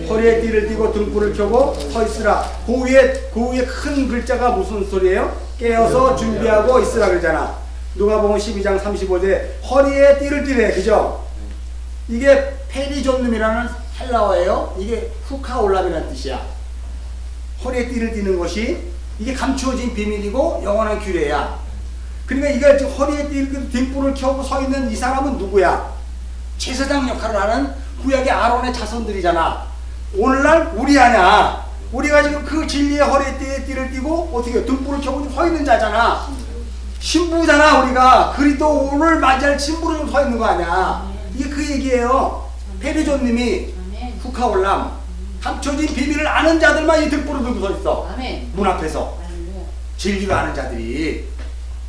허리에 띠를 띠고 등불을 켜고 서 있으라. 그 위에 큰 글자가 무슨 소리예요? 깨어서 준비하고 있으라 그러잖아. 누가복음 12장 35절에 허리에 띠를 띠래. 그죠? 이게 페리존눔이라는 헬라어예요. 이게 후카올람이라는 뜻이야. 허리에 띠를 띠는 것이 이게 감추어진 비밀이고 영원한 규례야. 그러니까 이게 지금 허리에 등불을 켜고 서 있는 이 사람은 누구야? 제사장 역할을 하는 구약의 아론의 자손들이잖아. 오늘날 우리 아냐? 우리가 지금 그 진리의 허리에 띠를 띠고 어떻게 등불을 켜고 서 있는 자잖아. 신부잖아. 우리가 그리스도를 맞이할 신부로 좀 서 있는 거 아니야. 이게 그 얘기예요. 페리존님이 후카올람 감춰진 비밀을 아는 자들만 이 등불을 들고 서 있어. 문 앞에서 진리를 아는 자들이.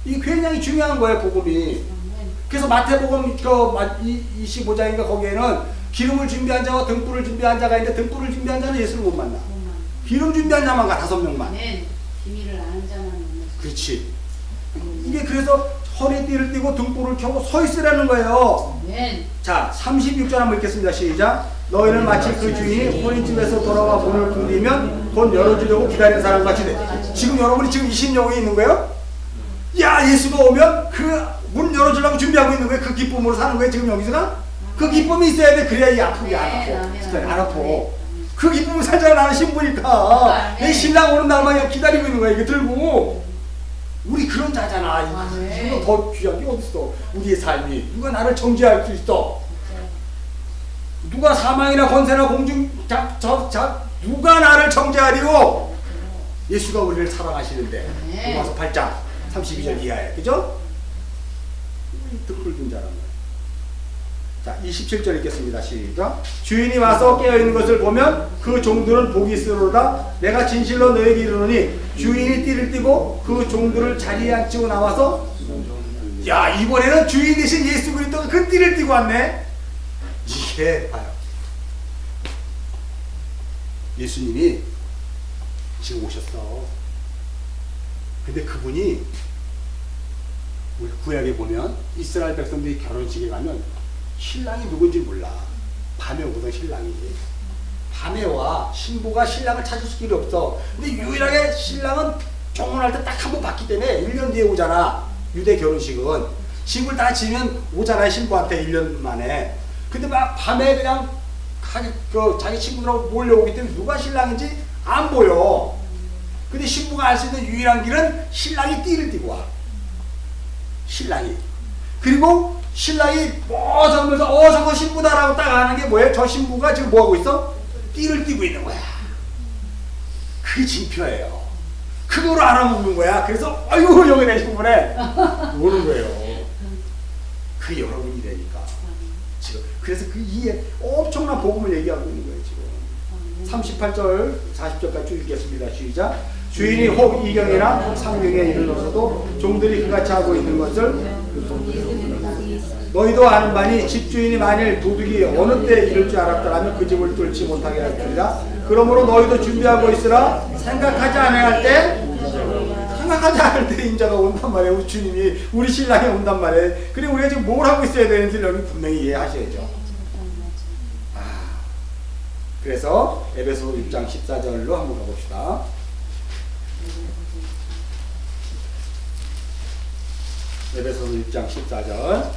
이게 굉장히 중요한 거예요, 복음이. 그래서 마태복음 25장인가 거기에는 기름을 준비한 자와 등불을 준비한 자가 있는데 등불을 준비한 자는 예수를 못 만나. 기름 준비한 자만 가 5명만. 비밀을 아는 자만 만나. 그렇지. 이게 그래서 허리에 띠를 띠고 등불을 켜고 서 있으라는 거예요. 자, 36절 한번 읽겠습니다. 시작. 너희는 마치 그 주인이 혼인집에서 돌아와 문을 두드리면 곧 열어주려고 기다리는 사람 같이 돼. 지금 여러분이 지금 이 심령이 있는 거예요? 야, 예수가 오면 그 문 열어주려고 준비하고 있는 거예요. 그 기쁨으로 사는 거예요. 지금 여기서가 그 기쁨이 있어야 돼. 그래야 이 아프게 안 아파. 그 기쁨을 살잖아. 나는 신부니까 내 신랑 오는 날만 기다리고 있는 거야. 이거 들고. 우리 그런 자잖아. 이거 더 귀한 게 어딨어. 우리의 삶이. 누가 나를 정죄할 수 있어? 누가 사망이나 권세나 공중 누가 나를 정죄하리고? 예수가 우리를 사랑하시는데. 로마서 8장 32절 이하에. 그죠? 등불 든 자란 거예요. 자, 27절 읽겠습니다. 시작. 주인이 와서 깨어있는 것을 보면 그 종들은 복이 있으로다. 내가 진실로 너에게 이르노니 주인이 띠를 띠고 그 종들을 자리에 앉히고 나와서, 야, 이번에는 주인 대신 예수 그리스도가 그 띠를 띠고 왔네. 이게 봐요. 예수님이 지금 오셨어. 근데 그분이 우리 구약에 보면 이스라엘 백성들이 결혼식에 가면 신랑이 누군지 몰라. 밤에 오거든 신랑이. 밤에 와. 신부가 신랑을 찾을 길이 없어. 근데 유일하게 신랑은 종혼할 때 딱 한 번 봤기 때문에 1년 뒤에 오잖아. 유대 결혼식은 집을 다 지면 오잖아요. 신부한테 1년 만에. 근데 막 밤에 그냥 자기 친구들하고 몰려오기 때문에 누가 신랑인지 안 보여. 근데 신부가 알 수 있는 유일한 길은 신랑이 띠를 띠고 와. 신랑이. 그리고 신랑이 저러면서 저거 신부다라고 딱 아는 게 뭐예요? 저 신부가 지금 뭐하고 있어? 띠를 띠고 있는 거야. 그게 징표예요. 그거로 알아먹는 거야. 그래서 아이고 여기 내 신부네 오는 거예요. 그게 여러분이 되니까 지금. 그래서 그 이해 엄청난 복음을 얘기하고 있는 거예요 지금. 38절 40절까지 쭉 읽겠습니다. 시작. 주인이 혹 이경이나 혹 상경에 이르러서도 종들이 그같이 하고 있는 것을 너희도 아는 바니 집주인이 만일 도둑이 어느 때 이를 줄 알았더라면 그 집을 뚫지 못하게 할 테리라. 그러므로 너희도 준비하고 있으라. 생각하지 않을 때 인자가 온단 말이에요. 우리 주님이 우리 신랑이 온단 말이에요. 그래 우리가 지금 뭘 하고 있어야 되는지 여러분 분명히 이해하셔야죠. 그래서 에베소 6장 14절로 한번 가봅시다. 에베소 6장 14절.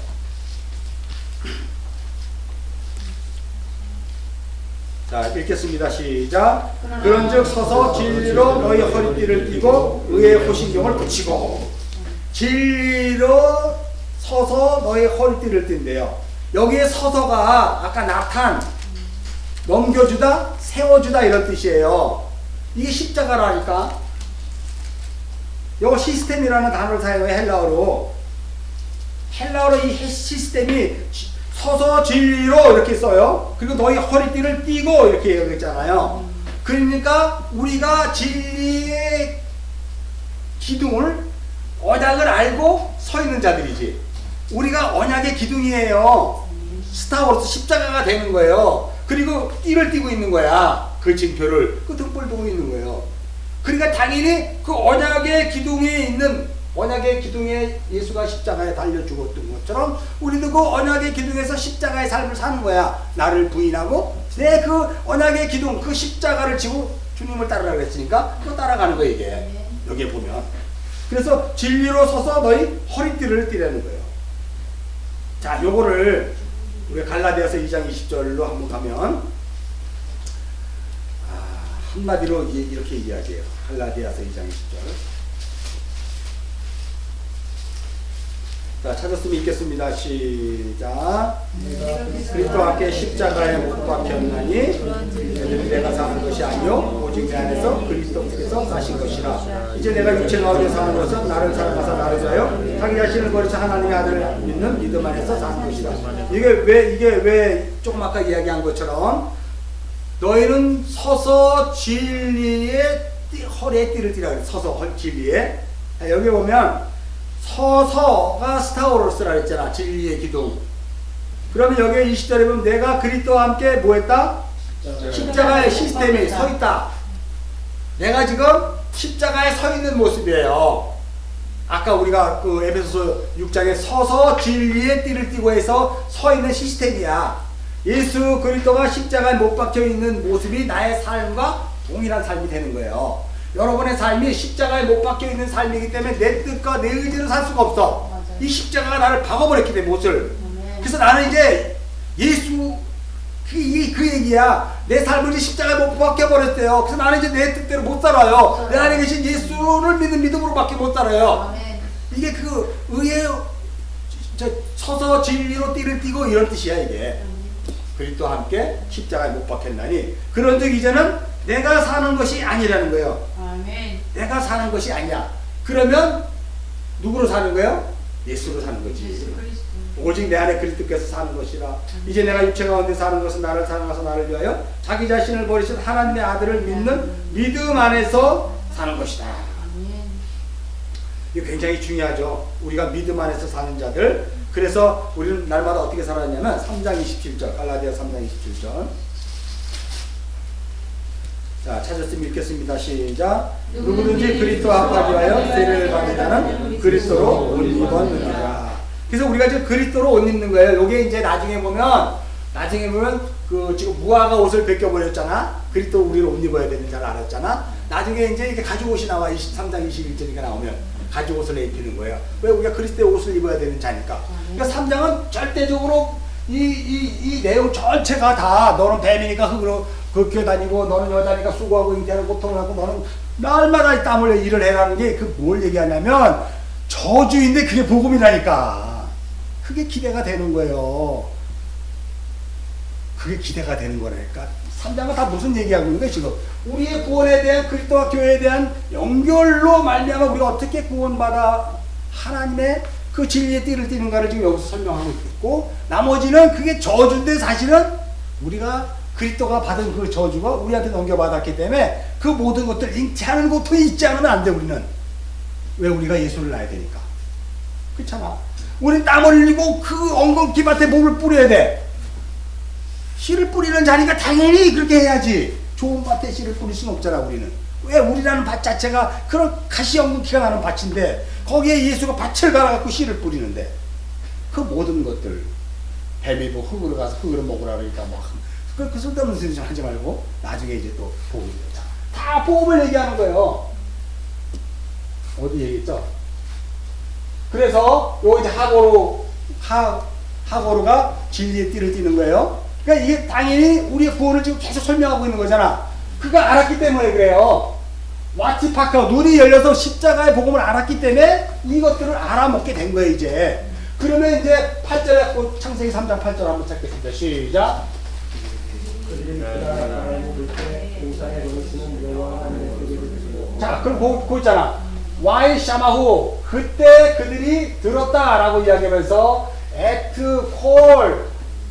자, 읽겠습니다. 시작. 그런즉 서서 진리로 너희 허리띠를 띠고 의의 호신경을 붙이고. 진리로 서서 너희 허리띠를 띈대요. 여기에 서서가 아까 나탄, 넘겨주다, 세워주다 이런 뜻이에요. 이게 십자가라니까. 이거 시스템이라는 단어를 사용해. 헬라어로 이 시스템이 서서 진리로 이렇게 써요. 그리고 너희 허리띠를 띠고 이렇게 얘기했잖아요. 그러니까 우리가 진리의 기둥을, 언약을 알고 서 있는 자들이지. 우리가 언약의 기둥이에요. 스타워스 십자가가 되는 거예요. 그리고 띠를 띠고 있는 거야. 그 징표를 그 등불 두고 있는 거예요. 그러니까 당연히 그 언약의 기둥에 예수가 십자가에 달려 죽었던 것처럼 우리도 그 언약의 기둥에서 십자가의 삶을 사는 거야. 나를 부인하고 내 그 언약의 기둥, 그 십자가를 지고 주님을 따르라고 했으니까 그거 따라가는 거야 이게. 여기에 보면. 그래서 진리로 서서 너희 허리띠를 띠라는 거예요. 자, 요거를 우리가 갈라디아서 2장 20절로 한번 가면 한마디로 이렇게 이야기해요. 갈라디아서 2장 20절. 자, 찾았으면 읽겠습니다. 시작. 그리스도와 함께 십자가에 못 박혔나니 이제는 내가 사는 것이 아니요 오직 내 안에서 그리스도께서 사신 것이라. 이제 내가 육체 가운데 사는 것은 나를 사랑하사 나를 위하여 자기 자신을 버리사 하나님의 아들을 믿는 믿음 안에서 사는 것이라. 이게 왜 조금 아까 이야기한 것처럼 너희는 서서 진리의 허리에 띠를 띠라 그래. 서서 진리에. 여기 보면 서서가 스타우로스라 그랬잖아. 진리의 기둥. 그러면 여기 20절에 보면 내가 그리스도와 함께 뭐 했다? 십자가의 시스템이 서 있다. 내가 지금 십자가에 서 있는 모습이에요. 아까 우리가 그 에베소서 6장에 서서 진리의 띠를 띠고 해서 서 있는 시스템이야. 예수 그리스도가 십자가에 못 박혀 있는 모습이 나의 삶과 동일한 삶이 되는 거예요. 여러분의 삶이 십자가에 못 박혀 있는 삶이기 때문에 내 뜻과 내 의지로 살 수가 없어. 맞아요. 이 십자가가 나를 박아버렸기 때문에 못을. 그래서 나는 이제 예수 그 얘기야. 내 삶을 이제 십자가에 못 박혀버렸대요. 그래서 나는 이제 내 뜻대로 못 살아요. 내 안에 계신 예수를 믿는 믿음으로밖에 못 살아요. 아멘. 이게 그 의의 서서 진리로 띠를 띠고 이런 뜻이야 이게. 그리스도와 함께 십자가에 못 박혔나니 그런즉 이제는 내가 사는 것이 아니라는 거예요. 아멘. 내가 사는 것이 아니야. 그러면 누구로 사는 거예요? 예수로 사는 거지. 예수 그리스도. 오직 내 안에 그리스도께서 사는 것이라. 이제 내가 육체 가운데 사는 것은 나를 사랑하사 나를 위하여 자기 자신을 버리신 하나님의 아들을 믿는 믿음 안에서 사는 것이다. 아멘. 이게 굉장히 중요하죠. 우리가 믿음 안에서 사는 자들. 그래서 우리는 날마다 어떻게 살았냐면 3장 27절 갈라디아 3장 27절. 자, 찾았으면 읽겠습니다. 시작. 누구든지 그리스도와 합하여 세례를 받는 자는 그리스도로 옷 입었느니라. 그래서 우리가 지금 그리스도로 옷 입는 거예요. 요게 이제 나중에 보면 그 지금 무화과 옷을 벗겨버렸잖아. 그리스도 우리를 옷 입어야 되는 줄 알았잖아. 나중에 이제 이게 가죽 옷이 나와. 3장 21절이가 나오면 가죽 옷을 입히는 거예요. 왜? 우리가 그리스도의 옷을 입어야 되는 자니까. 그러니까 3장은 절대적으로 이 내용 전체가 다 너는 뱀이니까 흙으로 걷겨다니고 너는 여자니까 수고하고 잉태하고 고통을 하고 너는 날마다 땀 흘려 일을 해라는 게 그 뭘 얘기하냐면 저주인데 그게 복음이라니까. 그게 기대가 되는 거예요. 그게 기대가 되는 거라니까. 3장은 다 무슨 얘기하고 있는 거예요 지금. 우리의 구원에 대한 그리스도와 교회에 대한 연결로 말미암아 우리가 어떻게 구원받아 하나님의 그 진리의 띠를 띠는가를 지금 여기서 설명하고 있고, 나머지는 그게 저주인데 사실은 우리가 그리스도가 받은 그 저주가 우리한테 넘겨받았기 때문에 그 모든 것들 잉태하는 고통이 있지 않으면 안 돼. 우리는 왜? 우리가 예수를 낳아야 되니까. 그렇잖아. 우리는 땀 흘리고 그 엉겅퀴밭에 몸을 뿌려야 돼. 씨를 뿌리는 자니까 당연히 그렇게 해야지. 좋은 밭에 씨를 뿌릴 수는 없잖아. 우리는 왜? 우리라는 밭 자체가 그런 가시 엉겅퀴가 나는 밭인데 거기에 예수가 밭을 갈아갖고 씨를 뿌리는데 그 모든 것들 뱀이 뭐 흙으로 가서 흙으로 먹으라 그러니까 뭐 그 쓸데없는 소리 좀 하지 말고 나중에 이제 또 보험이 되자. 다 보험을 얘기하는 거예요. 어디 얘기했죠? 그래서 요 이제 하고로가 진리의 띠를 띠는 거예요. 그러니까 이게 당연히 우리의 구원을 지금 계속 설명하고 있는 거잖아. 그거 알았기 때문에 그래요. 와티파카 눈이 열려서 십자가의 복음을 알았기 때문에 이것들을 알아먹게 된 거예요 이제. 그러면 이제 8절에 창세기 3장 8절 한번 찾겠습니다. 시작. 자, 그럼 그 있잖아. 와이 샤마후 그때 그들이 들었다라고 이야기하면서 에트 콜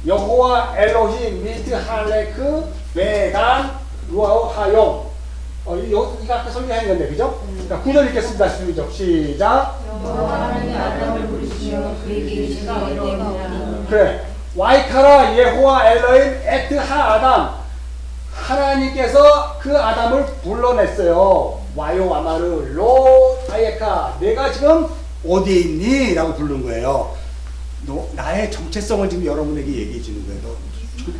여호와 엘로힘 미트 할레크 메간 루아우 하용. 이거 아까 설명한 건데, 그죠? 자, 9절 읽겠습니다. 시작. 그래. 와이카라 예호와 엘로힘 에트 하 아담. 하나님께서 그 아담을 불러냈어요. 와요 와마르 로 아예카. 내가 지금 어디에 있니? 라고 부른 거예요. 너 나의 정체성을 지금 여러분에게 얘기해 주는 거예요.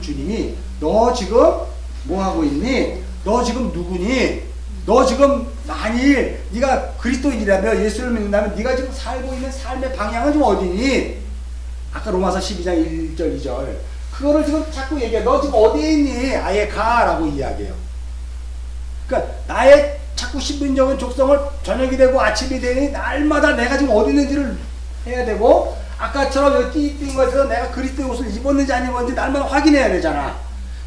주님이 너 지금 뭐 하고 있니? 너 지금 누구니? 너 지금 만일 네가 그리스도인이라면 예수를 믿는다면 네가 지금 살고 있는 삶의 방향은 좀 어디니? 아까 로마서 12장 1절 2절 그거를 지금 자꾸 얘기해. 너 지금 어디에 있니? 아예 가라고 이야기해요. 그러니까 나의 자꾸 신분적인 족성을 저녁이 되고 아침이 되니 날마다 내가 지금 어디 있는지를 해야 되고, 아까처럼 여기 띈 것에서 내가 그리스도의 옷을 입었는지 안 입었는지 날마다 확인해야 되잖아.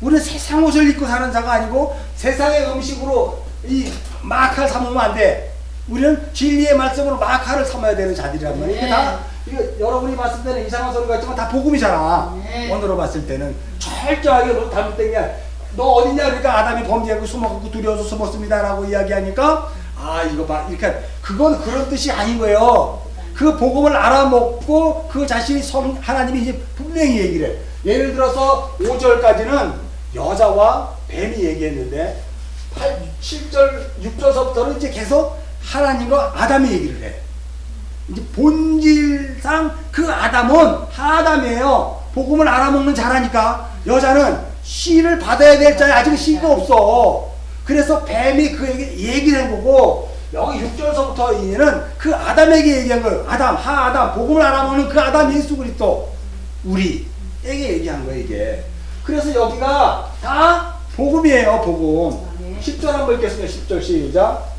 우리는 세상 옷을 입고 사는 자가 아니고 세상의 음식으로 이 마카를 삼으면 안 돼. 우리는 진리의 말씀으로 마카를 삼아야 되는 자들이란 말이야. 이게 다 이거 여러분이 봤을 때는 이상한 소리 같지만 다 복음이잖아. 원으로 봤을 때는 철저하게 너 잘못된 게 아니야. 너 어딨냐 그러니까 아담이 범죄하고 숨어갖고 두려워서 숨었습니다라고 이야기하니까 아 이거 봐 이렇게 그건 그런 뜻이 아닌 거예요. 그 복음을 알아먹고 그 자신이 하나님이 이제 분명히 얘기를 해. 예를 들어서 5절까지는 여자와 뱀이 얘기했는데 7절 6절서부터는 이제 계속 하나님과 아담이 얘기를 해. 이제 본질상 그 아담은 하아담이에요. 복음을 알아먹는 자라니까. 여자는 씨를 받아야 될 자에 아직 씨가 없어. 그래서 뱀이 그에게 얘기를 한 거고, 여기 6절서부터 이제는 그 아담에게 얘기한 거예요. 아담, 하아담, 복음을 알아먹는 그 아담 예수 그리스도 우리에게 얘기한 거예요 이게. 그래서 여기가 다 복음이에요. 복음. 10절 한번 읽겠습니다. 10절 시작.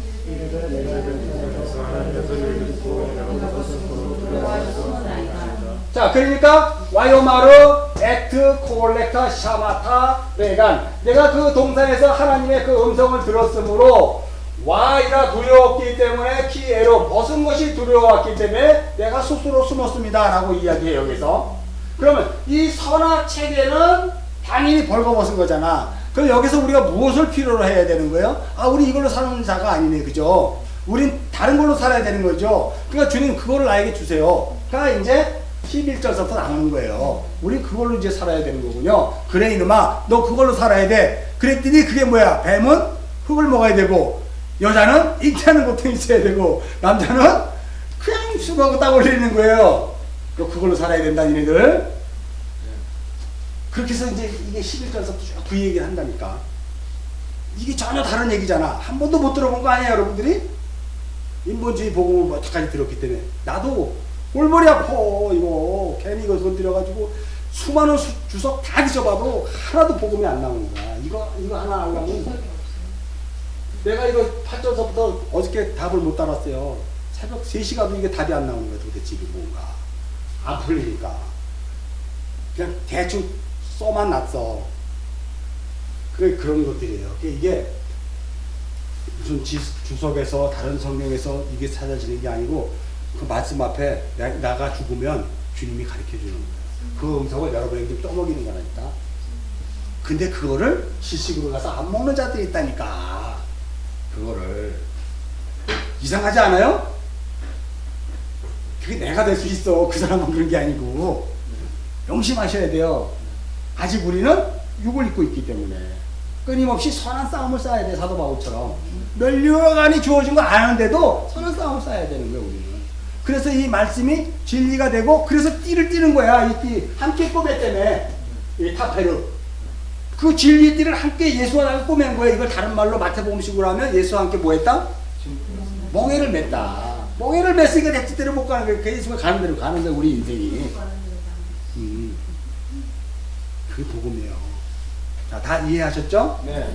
자, 그러니까 와요마르 에트 콜렉타 샤마타 레간, 내가 그 동산에서 하나님의 그 음성을 들었으므로 와이라 두려웠기 때문에 키에로 벗은 것이 두려웠기 때문에 내가 스스로 숨었습니다 라고 이야기해요. 여기서 그러면 이 선악책에는 당연히 벌거벗은 거잖아. 그럼 여기서 우리가 무엇을 필요로 해야 되는 거예요? 아, 우리 이걸로 사는 자가 아니네, 그죠? 우린 다른 걸로 살아야 되는 거죠. 그러니까 주님 그거를 나에게 주세요. 그러니까 이제 11절부터 나오는 거예요. 우리 그걸로 이제 살아야 되는 거군요. 그래 이놈아, 너 그걸로 살아야 돼. 그랬더니 그게 뭐야? 뱀은 흙을 먹어야 되고, 여자는 잉태하는 고통이 있어야 되고, 남자는 그냥 수고하고 딱 올리는 거예요. 너 그걸로 살아야 된다, 니네들. 그렇게 해서 이제 이게 11절부터 쭉 그 얘기를 한다니까. 이게 전혀 다른 얘기잖아. 한 번도 못 들어본 거 아니에요, 여러분들이? 인본주의 복음을 뭐 어떡하지 들었기 때문에. 나도 골머리 아파, 이거. 괜히 이거 건드려가지고 수많은 주석 다 뒤져봐도 하나도 복음이 안 나오는 거야. 이거 하나 하려면. 내가 이거 8절서부터 어저께 답을 못 달았어요. 새벽 3시 가도 이게 답이 안 나오는 거야. 도대체 이게 뭔가. 안 풀리니까. 그냥 대충 써만 놨어. 그런 것들이에요. 이게 무슨 주석에서 다른 성경에서 이게 찾아지는 게 아니고 그 말씀 앞에 나가 죽으면 주님이 가르쳐 주는 거예요. 그 음성을 여러분에게 떠먹이는 거라니까. 근데 그거를 시식으로 가서 안 먹는 자들이 있다니까. 그거를 이상하지 않아요? 그게 내가 될 수 있어. 그 사람은 그런 게 아니고. 명심하셔야 돼요. 아직 우리는 육을 입고 있기 때문에 끊임없이 선한 싸움을 싸야 돼. 사도 바울처럼 면류관이 주어진 거 아는데도 선한 싸움을 싸야 되는 거예요. 우리는. 그래서 이 말씀이 진리가 되고, 그래서 띠를 띠는 거야. 이 띠 함께 꼬맸다며. 이 타페르 그 진리 띠를 함께 예수와 함께 꼬맨 거예요. 이걸 다른 말로 마태복음식으로 하면 예수와 함께 뭐 했다? 멍에를 맸다. 멍에를 맸으니까 내 뜻대로 못 가는 거예요. 그 예수가 가는 대로 가는 거예요. 우리 인생이. 그게 복음이에요. 자, 다 이해하셨죠? 네.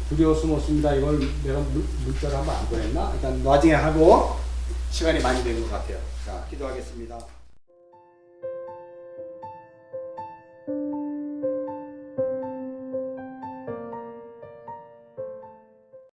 두려워 숨었습니다. 이걸 내가 문자로 한번 안 보냈나? 일단 나중에 하고 시간이 많이 되는 것 같아요. 자, 기도하겠습니다.